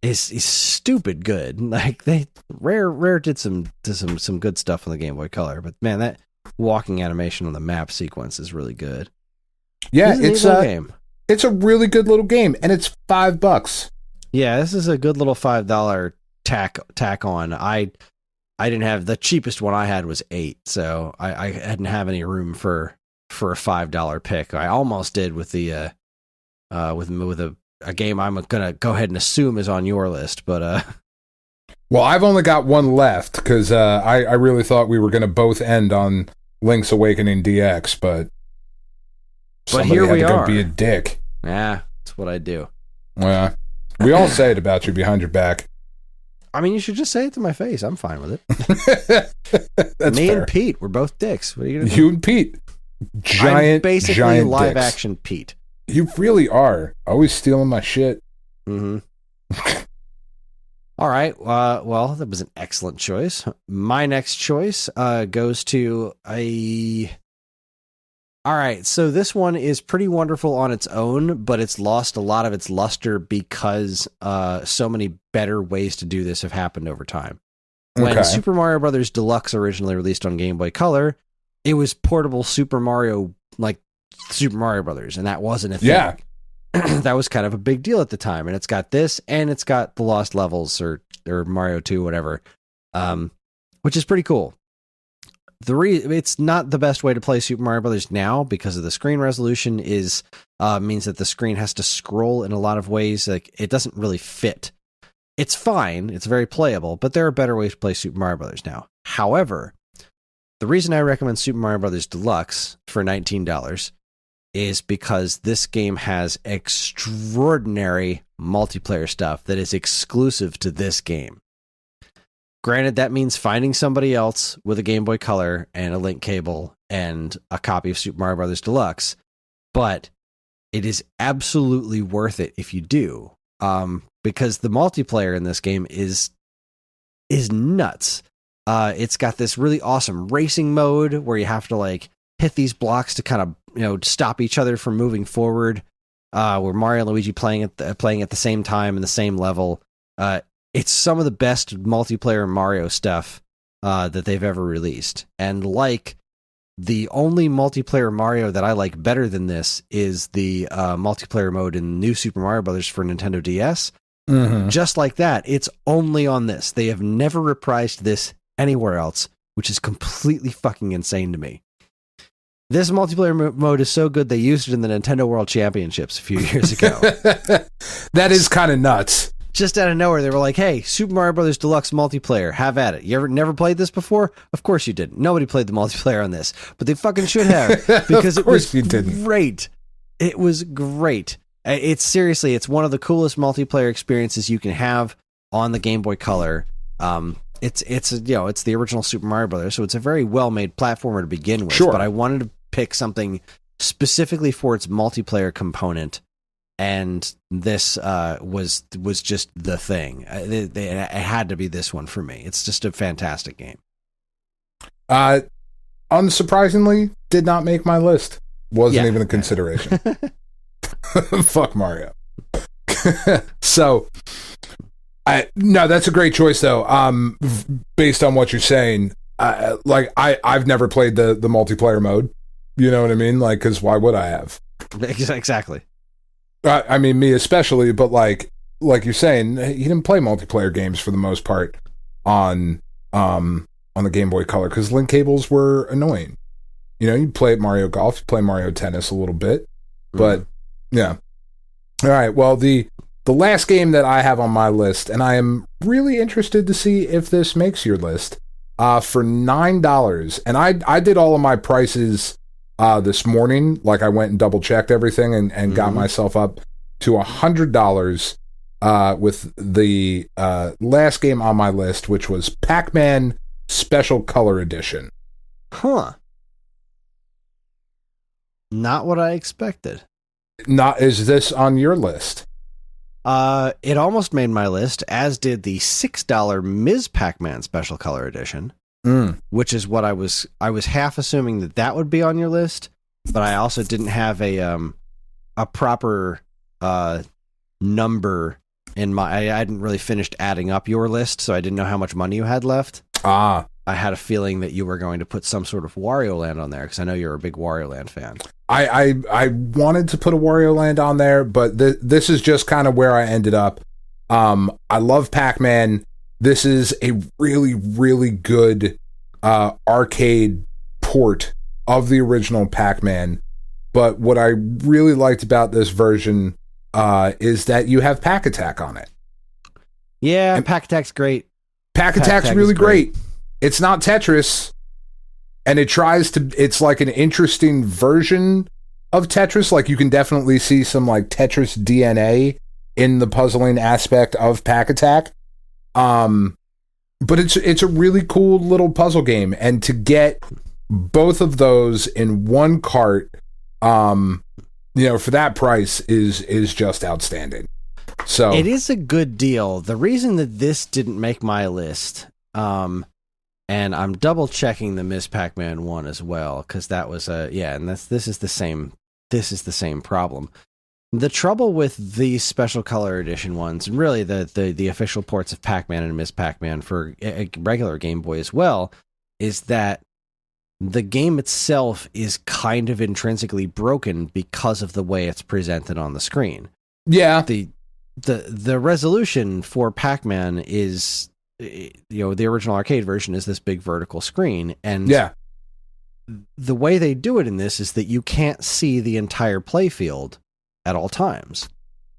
is stupid good. Like, Rare did some good stuff on the Game Boy Color, but man, that walking animation on the map sequence is really good. Yeah, it's a game. It's a really good little game, and it's $5. Yeah, this is a good little $5 tack on. I didn't have, the cheapest one I had was $8, so I didn't have any room for a $5 pick. I almost did with the with a game I'm gonna go ahead and assume is on your list, but well, I've only got one left because I really thought we were gonna both end on Link's Awakening DX, but here we are. Go be a dick. Yeah, that's what I do. Yeah, we all say it about you behind your back. I mean, you should just say it to my face. I'm fine with it. That's Me fair. And Pete, we're both dicks. What are you gonna do? You and Pete, I'm basically giant live dicks. action Pete. You really are. Always stealing my shit. Mm-hmm. All right. Well, that was an excellent choice. My next choice goes to a... All right. So this one is pretty wonderful on its own, but it's lost a lot of its luster because so many better ways to do this have happened over time. When Super Mario Brothers Deluxe originally released on Game Boy Color, it was portable Super Mario, like, Super Mario Brothers, and that wasn't a thing. Yeah. That was kind of a big deal at the time, and it's got this, and it's got the Lost Levels or Mario 2, whatever, which is pretty cool. It's not the best way to play Super Mario Brothers now because of the screen resolution means that the screen has to scroll in a lot of ways. Like, it doesn't really fit. It's fine. It's very playable, but there are better ways to play Super Mario Brothers now. However, the reason I recommend Super Mario Brothers Deluxe for $19 is because this game has extraordinary multiplayer stuff that is exclusive to this game. Granted, that means finding somebody else with a Game Boy Color and a link cable and a copy of Super Mario Brothers Deluxe, but it is absolutely worth it if you do, because the multiplayer in this game is nuts. It's got this really awesome racing mode where you have to like hit these blocks to kind of stop each other from moving forward. Where Mario and Luigi playing at the same time in the same level. It's some of the best multiplayer Mario stuff that they've ever released. And like the only multiplayer Mario that I like better than this is the multiplayer mode in New Super Mario Brothers for Nintendo DS. Mm-hmm. Just like that, it's only on this. They have never reprised this anywhere else, which is completely fucking insane to me. This multiplayer mode is so good they used it in the Nintendo World Championships a few years ago. That is kind of nuts. Just out of nowhere, they were like, hey, Super Mario Brothers Deluxe multiplayer, have at it. You never played this before? Of course you didn't. Nobody played the multiplayer on this, but they fucking should have, because it was great. It was great. It's one of the coolest multiplayer experiences you can have on the Game Boy Color. It's the original Super Mario Brothers, so it's a very well-made platformer to begin with. Sure. But I wanted to pick something specifically for its multiplayer component, and this was just the thing. It had to be this one for me. It's just a fantastic game. Unsurprisingly, did not make my list. Wasn't even a consideration. Fuck Mario. So, no, that's a great choice though. Based on what you're saying, I've never played the multiplayer mode. You know what I mean? Like, because why would I have? Exactly. I mean, me especially, but like you're saying, you didn't play multiplayer games for the most part on the Game Boy Color because link cables were annoying. You play Mario Golf, you play Mario Tennis a little bit, but yeah. All right. Well, the last game that I have on my list, and I am really interested to see if this makes your list, for $9, and I did all of my prices this morning. Like, I went and double checked everything and got myself up to $100 with the last game on my list, which was Pac-Man Special Color Edition. Huh. Not what I expected. Is this on your list? It almost made my list, as did the $6 Ms. Pac-Man Special Color Edition, which is what I was half assuming that would be on your list, but I also didn't have a proper number in my. I hadn't really finished adding up your list, so I didn't know how much money you had left. I had a feeling that you were going to put some sort of Wario Land on there, because I know you're a big Wario Land fan. I wanted to put a Wario Land on there, but this is just kind of where I ended up. I love Pac-Man. This is a really, really good arcade port of the original Pac-Man. But what I really liked about this version is that you have Pac Attack on it. Yeah, and Pac Attack's great. Pac Attack's really great. It's not Tetris, and it's like an interesting version of Tetris. Like, you can definitely see some like Tetris DNA in the puzzling aspect of Pac Attack. But it's a really cool little puzzle game, and to get both of those in one cart, for that price is just outstanding. So it is a good deal. The reason that this didn't make my list, and I'm double checking the Ms. Pac-Man one as well, because that was this is the same problem. The trouble with these Special Color Edition ones, and really the official ports of Pac-Man and Ms. Pac-Man for a regular Game Boy as well, is that the game itself is kind of intrinsically broken because of the way it's presented on the screen. Yeah. The resolution for Pac-Man is, the original arcade version is this big vertical screen, and the way they do it in this is that you can't see the entire playfield at all times.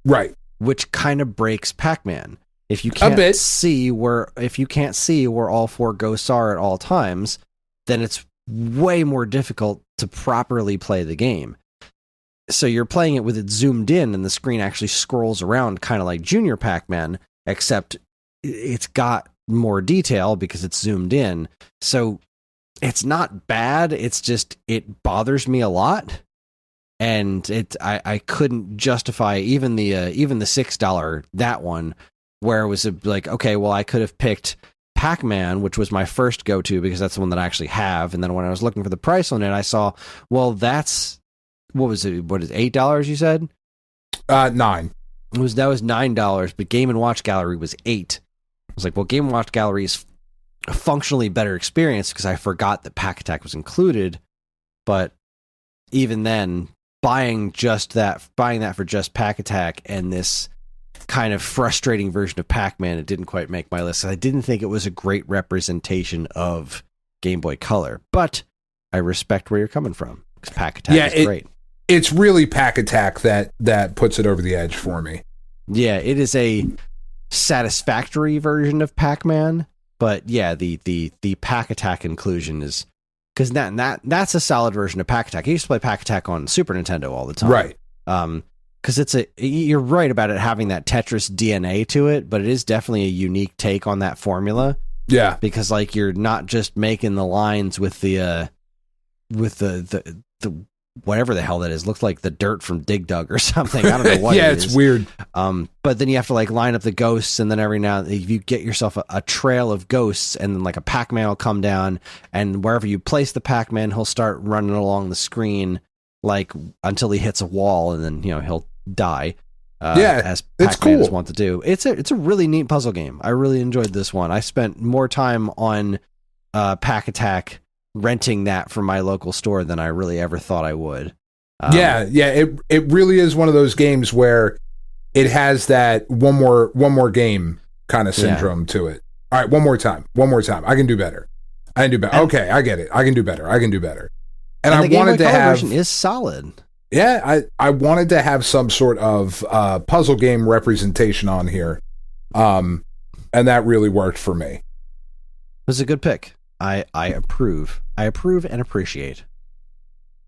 Right. Which kind of breaks Pac-Man. If you can't see where all four ghosts are at all times, then it's way more difficult to properly play the game. So you're playing it with it zoomed in, and the screen actually scrolls around kind of like Junior Pac-Man, except it's got more detail because it's zoomed in. So it's not bad. It's just, it bothers me a lot. And I couldn't justify even the $6, that one, where it was like, okay, well, I could have picked Pac-Man, which was my first go-to because that's the one that I actually have. And then when I was looking for the price on it, I saw, well, that's, what is $8 you said? $9. That was $9, but Game & Watch Gallery was $8. I was like, well, Game & Watch Gallery is a functionally better experience because I forgot that Pack Attack was included. But even then, buying that for just Pack Attack and this kind of frustrating version of Pac-Man, it didn't quite make my list. I didn't think it was a great representation of Game Boy Color, but I respect where you're coming from because Pack Attack is great. It's really Pack Attack that puts it over the edge for me. Yeah, it is a satisfactory version of Pac-Man, but yeah, the Pack Attack inclusion is, because that's a solid version of Pack Attack. I used to play Pack Attack on Super Nintendo all the time, right? Because you're right about it having that Tetris DNA to it, but it is definitely a unique take on that formula. Yeah, because like you're not just making the lines with the whatever the hell that is, looks like the dirt from Dig Dug or something. I don't know what. Yeah, it's weird. But then you have to like line up the ghosts, and then every now and then you get yourself a trail of ghosts, and then like a Pac-Man will come down, and wherever you place the Pac-Man, he'll start running along the screen like until he hits a wall, and then he'll die. As Pac-Man is wont to do. It's a really neat puzzle game. I really enjoyed this one. I spent more time on Pack Attack renting that from my local store than I really ever thought I would. It really is one of those games where it has that one more game kind of syndrome to it. All right, one more time. I can do better. Okay, I get it. I can do better. And I wanted to have version is solid. Yeah, I wanted to have some sort of puzzle game representation on here, and that really worked for me. It was a good pick. I approve. I approve and appreciate.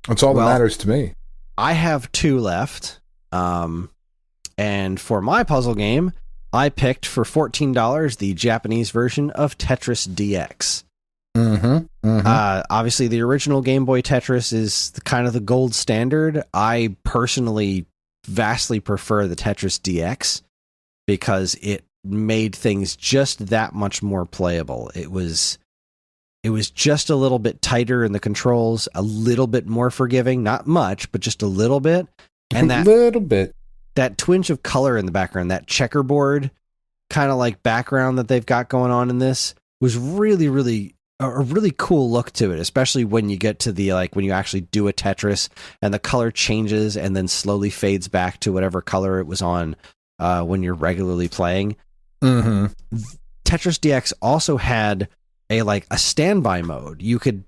That's all that matters to me. I have 2 left. And for my puzzle game, I picked for $14 the Japanese version of Tetris DX. Obviously, the original Game Boy Tetris is kind of the gold standard. I personally vastly prefer the Tetris DX because it made things just that much more playable. It was just a little bit tighter in the controls, a little bit more forgiving, not much, but just a little bit. And that twinge of color in the background, that checkerboard kind of like background that they've got going on in this was really, really a really cool look to it, especially when you get to the, like, when you actually do a Tetris and the color changes and then slowly fades back to whatever color it was on when you're regularly playing. Tetris DX also had a standby mode. You could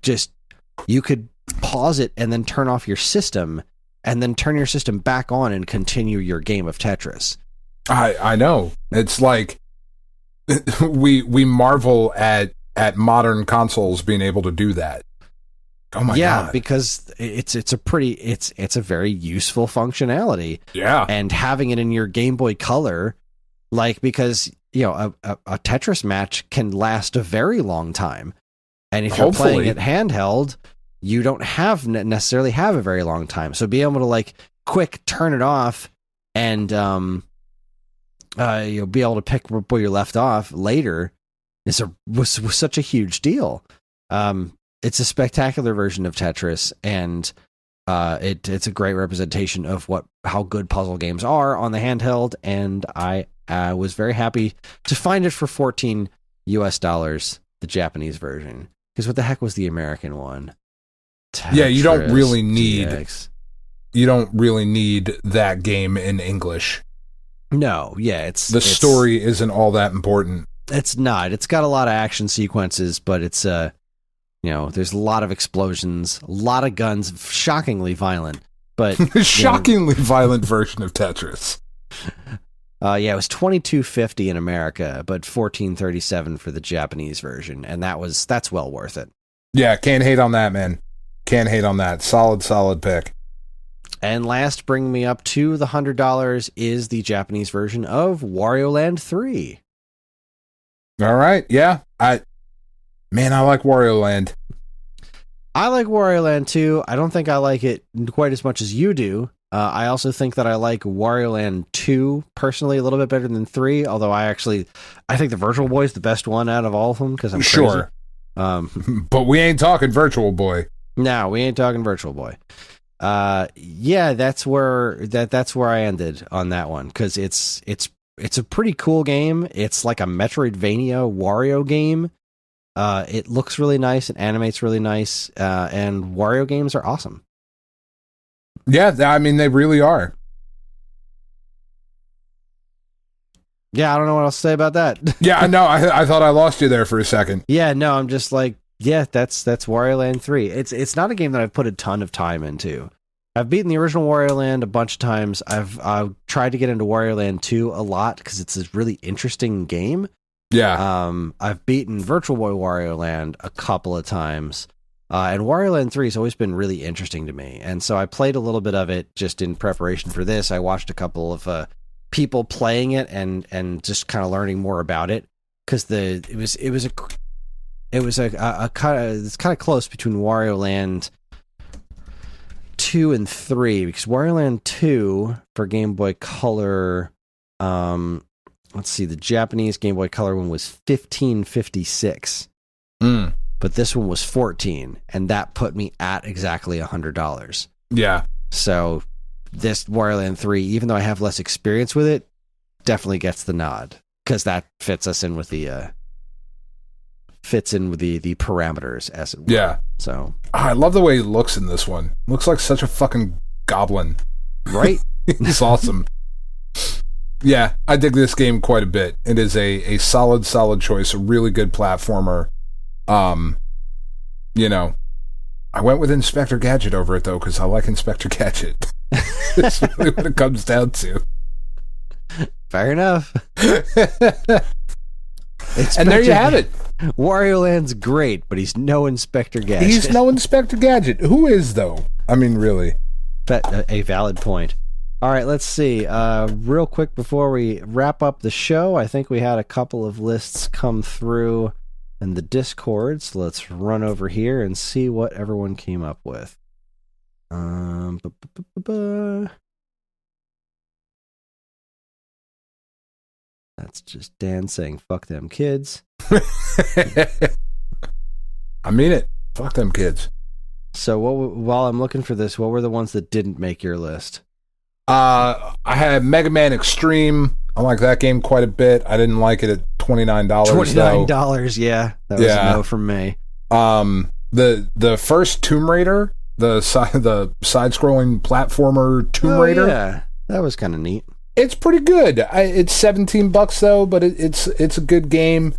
pause it and then turn off your system and then turn your system back on and continue your game of Tetris. I know. It's like we marvel at modern consoles being able to do that. Oh my god. Yeah, because it's a very useful functionality. Yeah. And having it in your Game Boy Color, like, because a Tetris match can last a very long time. And if you're playing it handheld, you don't necessarily have a very long time. So be able to quick turn it off and you'll be able to pick where you left off later was such a huge deal. It's a spectacular version of Tetris, and it's a great representation of how good puzzle games are on the handheld, and I was very happy to find it for $14 US, the Japanese version. Because what the heck was the American one? Yeah, you don't really need DX. you don't really need that game in English. No, yeah, the story isn't all that important. It's not. It's got a lot of action sequences, but it's there's a lot of explosions, a lot of guns, shockingly violent. But shockingly violent version of Tetris. It was $22.50 in America, but $14.37 for the Japanese version, and that's well worth it. Yeah, can't hate on that, man. Can't hate on that. Solid pick. And last, bringing me up to the $100 is the Japanese version of Wario Land 3. All right, yeah. I like Wario Land. I like Wario Land 2. I don't think I like it quite as much as you do. I also think that I like Wario Land 2 personally a little bit better than 3, although I think the Virtual Boy is the best one out of all of them because I'm sure. But we ain't talking Virtual Boy. No, we ain't talking Virtual Boy. That's where I ended on that one because it's a pretty cool game. It's like a Metroidvania Wario game. It looks really nice and animates really nice, and Wario games are awesome. Yeah, I mean, they really are. Yeah, I don't know what else to say about that. Yeah, I know. I thought I lost you there for a second. Yeah, no, I'm just like, yeah, that's Wario Land 3. It's not a game that I've put a ton of time into. I've beaten the original Wario Land a bunch of times. I've tried to get into Wario Land 2 a lot because it's a really interesting game. Yeah. I've beaten Virtual Boy Wario Land a couple of times. And Wario Land 3 has always been really interesting to me. And so I played a little bit of it just in preparation for this. I watched a couple of people playing it and just kind of learning more about it because it's kind of close between Wario Land 2 and 3 because Wario Land 2 for Game Boy Color, let's see, the Japanese Game Boy Color one was $15.56. But this one was $14, and that put me at exactly $100. Yeah. So this Wario Land 3, even though I have less experience with it, definitely gets the nod because that fits in with the parameters as it were. Yeah. So I love the way he looks in this one. Looks like such a fucking goblin. Right? It's awesome. Yeah, I dig this game quite a bit. It is a solid choice, a really good platformer. I went with Inspector Gadget over it though because I like Inspector Gadget. That's really what it comes down to. Fair enough. And there you have it. Wario Land's great, but he's no Inspector Gadget. He's no Inspector Gadget. Who is though? I mean, really. A valid point. All right, let's see. Real quick before we wrap up the show, I think we had a couple of lists come through in the Discord, so let's run over here and see what everyone came up with. That's just Dan saying, fuck them kids. I mean it. Fuck them kids. So while I'm looking for this, what were the ones that didn't make your list? I had Mega Man Extreme. I like that game quite a bit. I didn't like it at $29. $29, yeah. That was a no from me. The first Tomb Raider, the side-scrolling platformer Tomb Raider. Yeah, that was kind of neat. It's pretty good. It's $17 though, but it's a good game.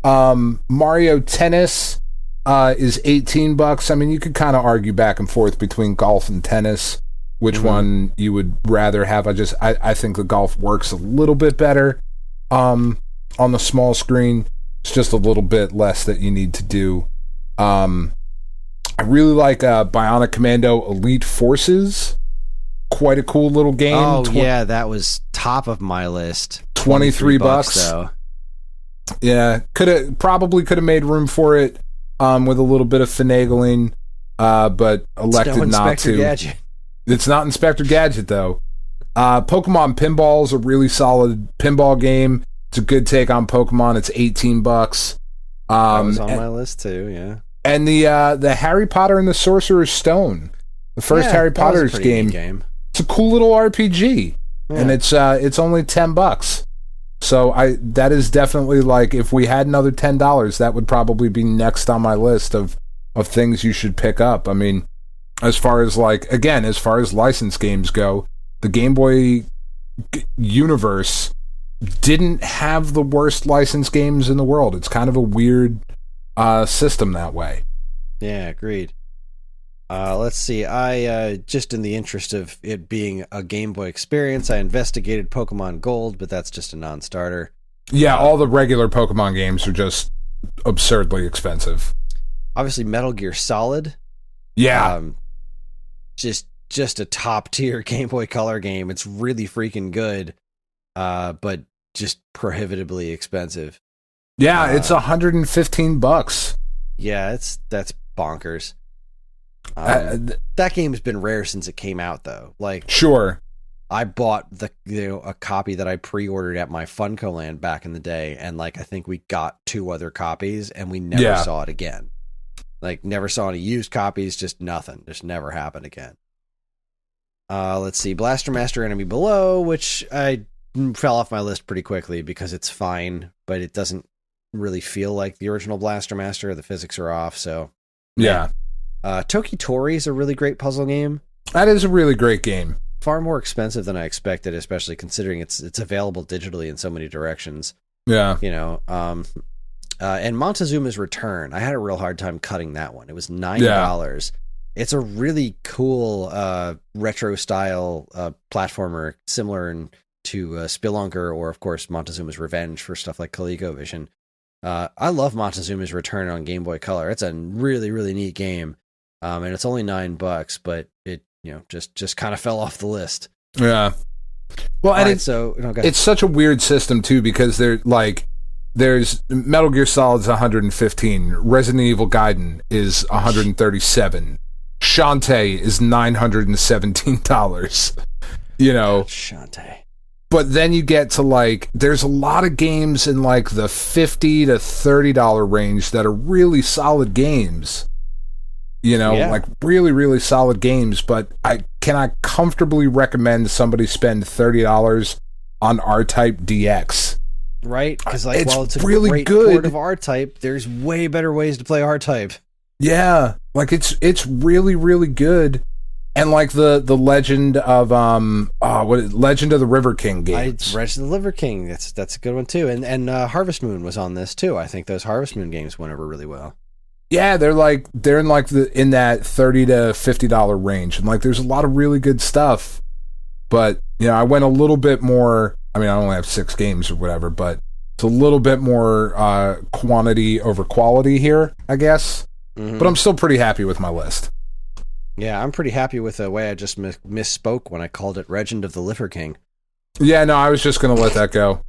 Mario Tennis is $18. I mean, you could kind of argue back and forth between golf and tennis, which one you would rather have. I think the golf works a little bit better on the small screen. It's just a little bit less that you need to do. I really like Bionic Commando Elite Forces. Quite a cool little game. Oh, yeah, that was top of my list. $23 though. Yeah, probably could have made room for it with a little bit of finagling, but elected not to. Gadget. It's not Inspector Gadget though. Pokemon Pinball is a really solid pinball game. It's a good take on Pokemon. It's $18. That was on my list too. Yeah. And the Harry Potter and the Sorcerer's Stone, the first Harry Potter's game. It's a cool little RPG, and it's only $10. So that is definitely like, if we had another $10, that would probably be next on my list of things you should pick up. I mean, As far as licensed games go, the Game Boy universe didn't have the worst licensed games in the world. It's kind of a weird system that way. Yeah, agreed. Let's see. I just in the interest of it being a Game Boy experience, I investigated Pokemon Gold, but that's just a non-starter. Yeah, all the regular Pokemon games are just absurdly expensive. Obviously, Metal Gear Solid. Yeah. Just a top tier Game Boy Color game. It's really freaking good, but just prohibitively expensive. Yeah, it's $115. Yeah, that's bonkers. That game has been rare since it came out, though. Like, sure, I bought a copy that I pre-ordered at my Funko Land back in the day, and like I think we got 2 other copies, and we never saw it again. Like, never saw any used copies, just nothing. Just never happened again. Let's see. Blaster Master Enemy Below, which I fell off my list pretty quickly because it's fine, but it doesn't really feel like the original Blaster Master. The physics are off, so... Yeah. Toki Tori is a really great puzzle game. That is a really great game. Far more expensive than I expected, especially considering it's available digitally in so many directions. Yeah. You know, and Montezuma's Return, I had a real hard time cutting that one. It was $9. Yeah. It's a really cool retro style platformer, similar to Spelunker or, of course, Montezuma's Revenge for stuff like ColecoVision. I love Montezuma's Return on Game Boy Color. It's a really, really neat game, and it's only $9, but it just kind of fell off the list. Yeah. Well, and it's such a weird system too, because there's Metal Gear Solid's 115, Resident Evil Gaiden is 137, Shantae is $917. You know, Shantae. But then you get to there's a lot of games in the $50 to $30 range that are really solid games. You know, really, really solid games. But I cannot comfortably recommend somebody spend $30 on R-Type DX. Right? Because it's a really great good port of R-Type, there's way better ways to play R-Type. Yeah, it's really, really good. And the Legend of Legend of the River King games. Legend of the River King, that's a good one too. And Harvest Moon was on this too. I think those Harvest Moon games went over really well. Yeah, they're in that $30 to $50 range, and there's a lot of really good stuff. But I went a little bit more. I mean, I only have 6 games or whatever, but it's a little bit more quantity over quality here, I guess. Mm-hmm. But I'm still pretty happy with my list. Yeah, I'm pretty happy with the way I just misspoke when I called it Legend of the Liver King. Yeah, no, I was just going to let that go.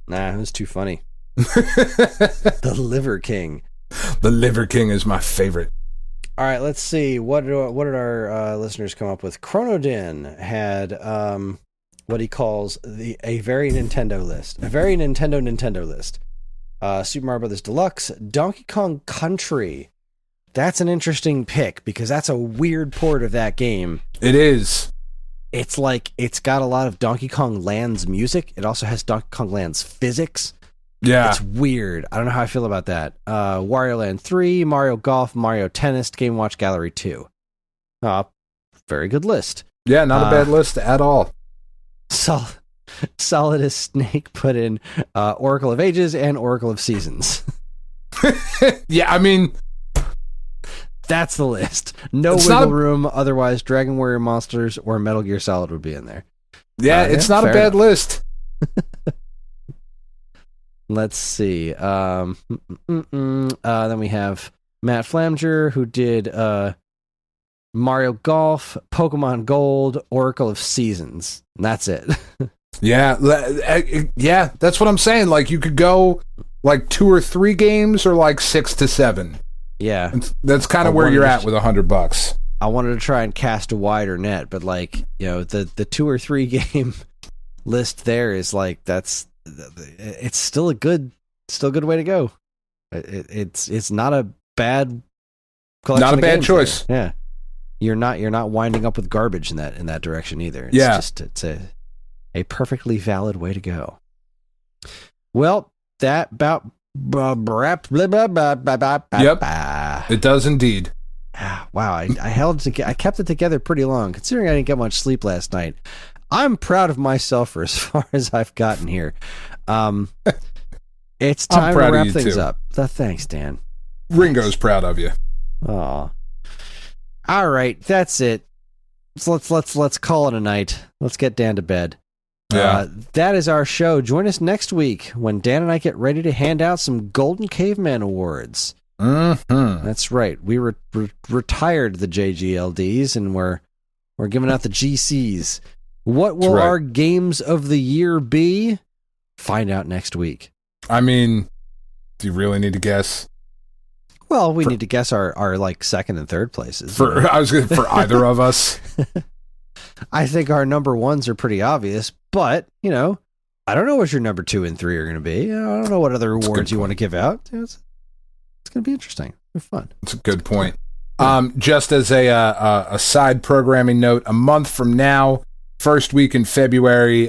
Nah, it was too funny. The Liver King. The Liver King is my favorite. All right, let's see. What did our listeners come up with? Chronodin had what he calls a very Nintendo list. A very Nintendo list. Super Mario Brothers Deluxe, Donkey Kong Country. That's an interesting pick because that's a weird port of that game. It is. It's it's got a lot of Donkey Kong Land's music. It also has Donkey Kong Land's physics. Yeah. It's weird. I don't know how I feel about that. Wario Land 3, Mario Golf, Mario Tennis, Game Watch Gallery 2. Very good list. Yeah, not a bad list at all. Solid as Snake put in Oracle of Ages and Oracle of Seasons. Yeah, I mean... That's the list. No wiggle room. Otherwise, Dragon Warrior Monsters or Metal Gear Solid would be in there. Yeah, it's not a bad list. Let's see. Then we have Matt Flamger, who did Mario Golf, Pokemon Gold, Oracle of Seasons. And that's it. Yeah, that's what I'm saying. You could go 2 or 3 games or 6 to 7. Yeah, that's kind of where you're at with $100. I wanted to try and cast a wider net, but the 2 or 3 game list there is it's still a good way to go. It's not a bad collection. Not a bad choice. There. Yeah, you're not winding up with garbage in that direction either. It's a perfectly valid way to go. Well, that about. Yep, it does indeed. Wow, I kept it together pretty long, considering I didn't get much sleep last night. I'm proud of myself for as far as I've gotten here. It's time to wrap things up. Thanks, Dan. Ringo's proud of you. Aw. All right, that's it. Let's call it a night. Let's get Dan to bed. Yeah. That is our show. Join us next week when Dan and I get ready to hand out some Golden Caveman Awards. Mm-hmm. That's right. We retired the JGLDs and we're giving out the GCs. What will our games of the year be? Find out next week. I mean, do you really need to guess? Well, we need to guess our like second and third places. For either of us. I think our number ones are pretty obvious, but I don't know what your number 2 and 3 are going to be. I don't know what other awards you want to give out. It's going to be interesting. It'll be fun. That's a good point. Just as a side programming note, a month from now, first week in February,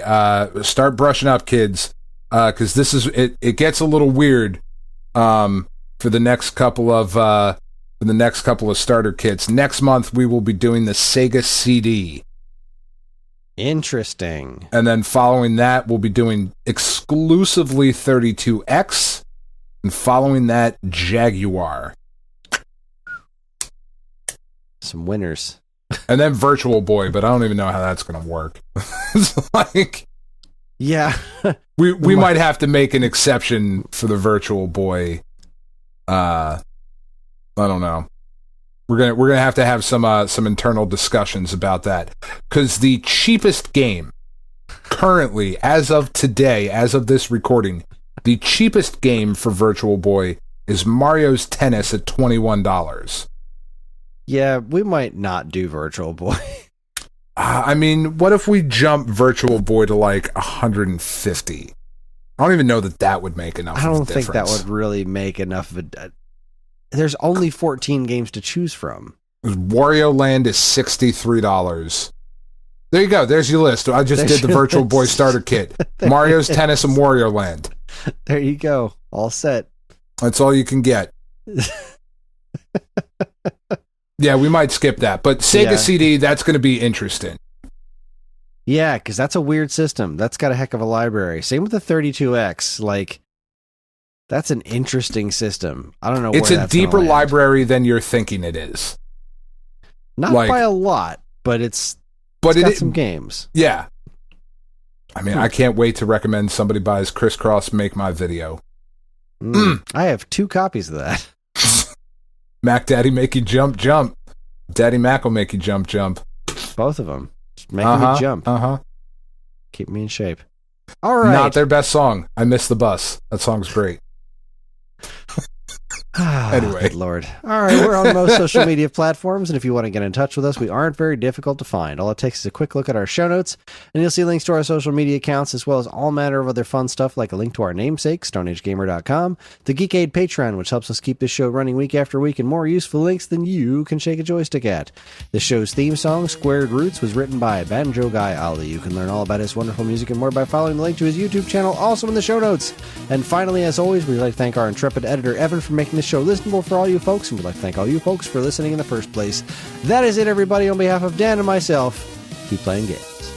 start brushing up, kids, because it gets a little weird for the next couple of starter kits. Next month we will be doing the Sega CD. Interesting. And then following that, we'll be doing exclusively 32X, and following that, Jaguar. Some winners. And then Virtual Boy, but I don't even know how that's going to work. It's like... Yeah. we might have to make an exception for the Virtual Boy. I don't know. We're gonna have to have some internal discussions about that, because the cheapest game currently, as of today, as of this recording, the cheapest game for Virtual Boy is Mario's Tennis at $21. Yeah, we might not do Virtual Boy. I mean, what if we jump Virtual Boy to like 150? I don't even know that would make enough. I don't think that would really make enough of a. There's only 14 games to choose from. Wario Land is $63. There you go. There's your list. I just did the Virtual Boy starter kit. Mario's Tennis and Wario Land. There you go. All set. That's all you can get. Yeah, we might skip that. But Sega CD, that's going to be interesting. Yeah, because that's a weird system. That's got a heck of a library. Same with the 32X. Like, that's an interesting system. I don't know. It's a deeper library than you're thinking it is. Not by a lot, but it's got some games. Yeah. I mean, I can't wait to recommend somebody buys Crisscross Make My Video. I have 2 copies of that. Mac Daddy Make You Jump Jump. Daddy Mac will make you jump jump. Both of them. Just making me jump. Keep me in shape. All right. Not their best song. I Miss the Bus. That song's great. Anyway. Good Lord. All right, we're on most social media platforms, and if you want to get in touch with us, we aren't very difficult to find. All it takes is a quick look at our show notes, and you'll see links to our social media accounts, as well as all manner of other fun stuff, like a link to our namesake, StoneAgeGamer.com, the Geekade Patreon, which helps us keep this show running week after week, and more useful links than you can shake a joystick at. The show's theme song, Squared Roots, was written by Banjo Guy Ali. You can learn all about his wonderful music and more by following the link to his YouTube channel, also in the show notes. And finally, as always, we'd like to thank our intrepid editor, Evan, for making this show listenable for all you folks, and we'd like to thank all you folks for listening in the first place. That is it, everybody. On behalf of Dan and myself, keep playing games.